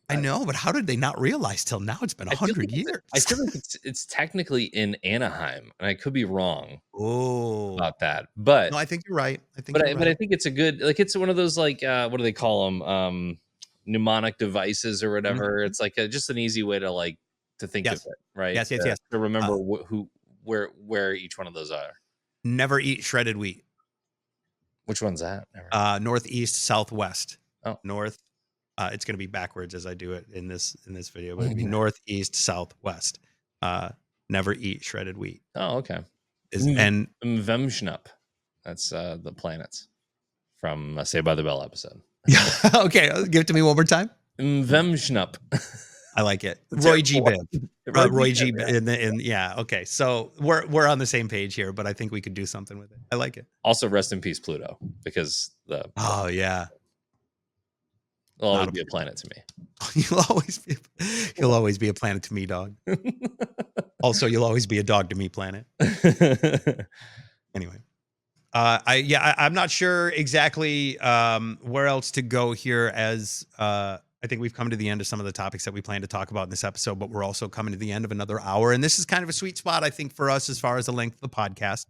I know, but how did they not realize till now? It's been 100 years. I feel like it's technically in Anaheim, and I could be wrong Oh, about that. But no, I think you're right. but I think it's a good, like, it's one of those, like, what do they call them? Mnemonic devices or whatever. Mhm. It's like just an easy way to, like, to think of Yes. it, right? Yes. To remember Uh, where each one of those are. Never eat shredded wheat. Which one's that? Northeast, southwest. Oh. North. It's going to be backwards as I do it in this video, but it'd be northeast, southwest. Never eat shredded wheat. Oh, okay. And Mvemshnup. That's the planets from Saved by the Bell episode. yeah, okay, give it to me one more time. Mvemshnup. I like it. Roy G. Biv. Roy G. Yeah. Yeah. Okay. So we're on the same page here, but I think we could do something with it. I like it. Also, rest in peace, Pluto, because Oh yeah, will always be a planet to me. You'll always be a planet to me, dog. Also, you'll always be a dog to me, planet. Anyway, I'm not sure exactly where else to go here, as I think we've come to the end of some of the topics that we plan to talk about in this episode, but we're also coming to the end of another hour, and this is kind of a sweet spot, I think, for us as far as the length of the podcast.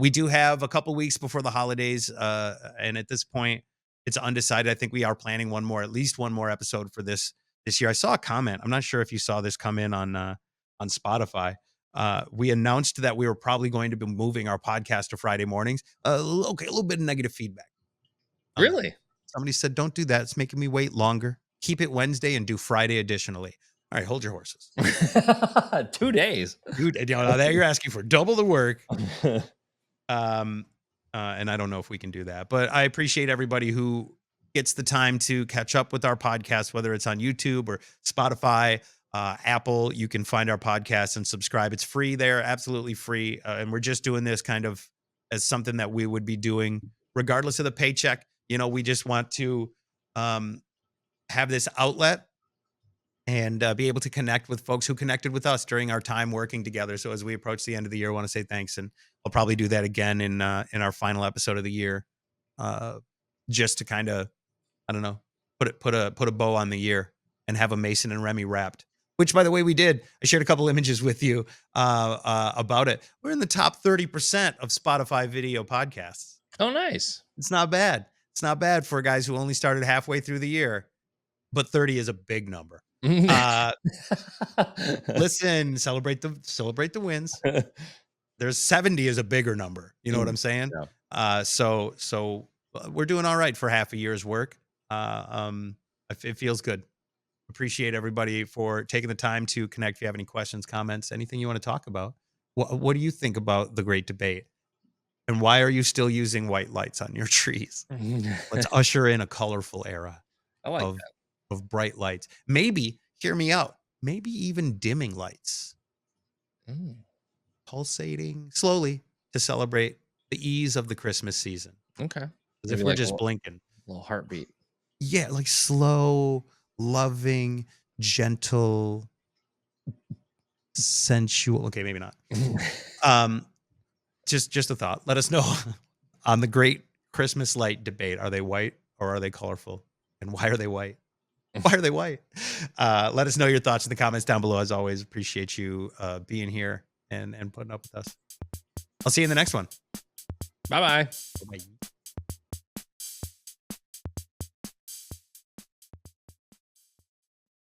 We do have a couple weeks before the holidays, and at this point, it's undecided. I think we are planning at least one more episode for this year. I saw a comment. I'm not sure if you saw this come in on Spotify. We announced that we were probably going to be moving our podcast to Friday mornings. A little bit of negative feedback. Really? Somebody said, "Don't do that. It's making me wait longer. Keep it Wednesday and do Friday additionally." All right, hold your horses. 2 days. Dude, now that you're asking for double the work. And I don't know if we can do that, but I appreciate everybody who gets the time to catch up with our podcast, whether it's on YouTube or Spotify, Apple. You can find our podcast and subscribe. It's free there, absolutely free. And we're just doing this kind of as something that we would be doing regardless of the paycheck. We just want to have this outlet and be able to connect with folks who connected with us during our time working together. So as we approach the end of the year, I want to say thanks, and I'll probably do that again in our final episode of the year, just to kind of, I don't know, put a bow on the year and have a Mason and Remy wrapped. Which, by the way, we did. I shared a couple images with you about it. We're in the top 30% of Spotify video podcasts. Oh, nice. It's not bad. It's not bad for guys who only started halfway through the year, but 30 is a big number. Listen, celebrate the wins. There's 70 is a bigger number. You know what I'm saying? Yeah. So we're doing all right for half a year's work. It feels good. Appreciate everybody for taking the time to connect. If you have any questions, comments, anything you want to talk about, what do you think about the great debate? And why are you still using white lights on your trees? Let's usher in a colorful era I like of bright lights. Maybe, hear me out, maybe even dimming lights. Pulsating slowly to celebrate the ease of the Christmas season. Okay. As if we're just blinking. A little heartbeat. Yeah, like slow, loving, gentle, sensual. Okay, maybe not. Just a thought. Let us know on the great Christmas light debate. Are they white or are they colorful? And why are they white? Why are they white? Let us know your thoughts in the comments down below. As always, appreciate you being here and putting up with us. I'll see you in the next one. Bye-bye. Bye.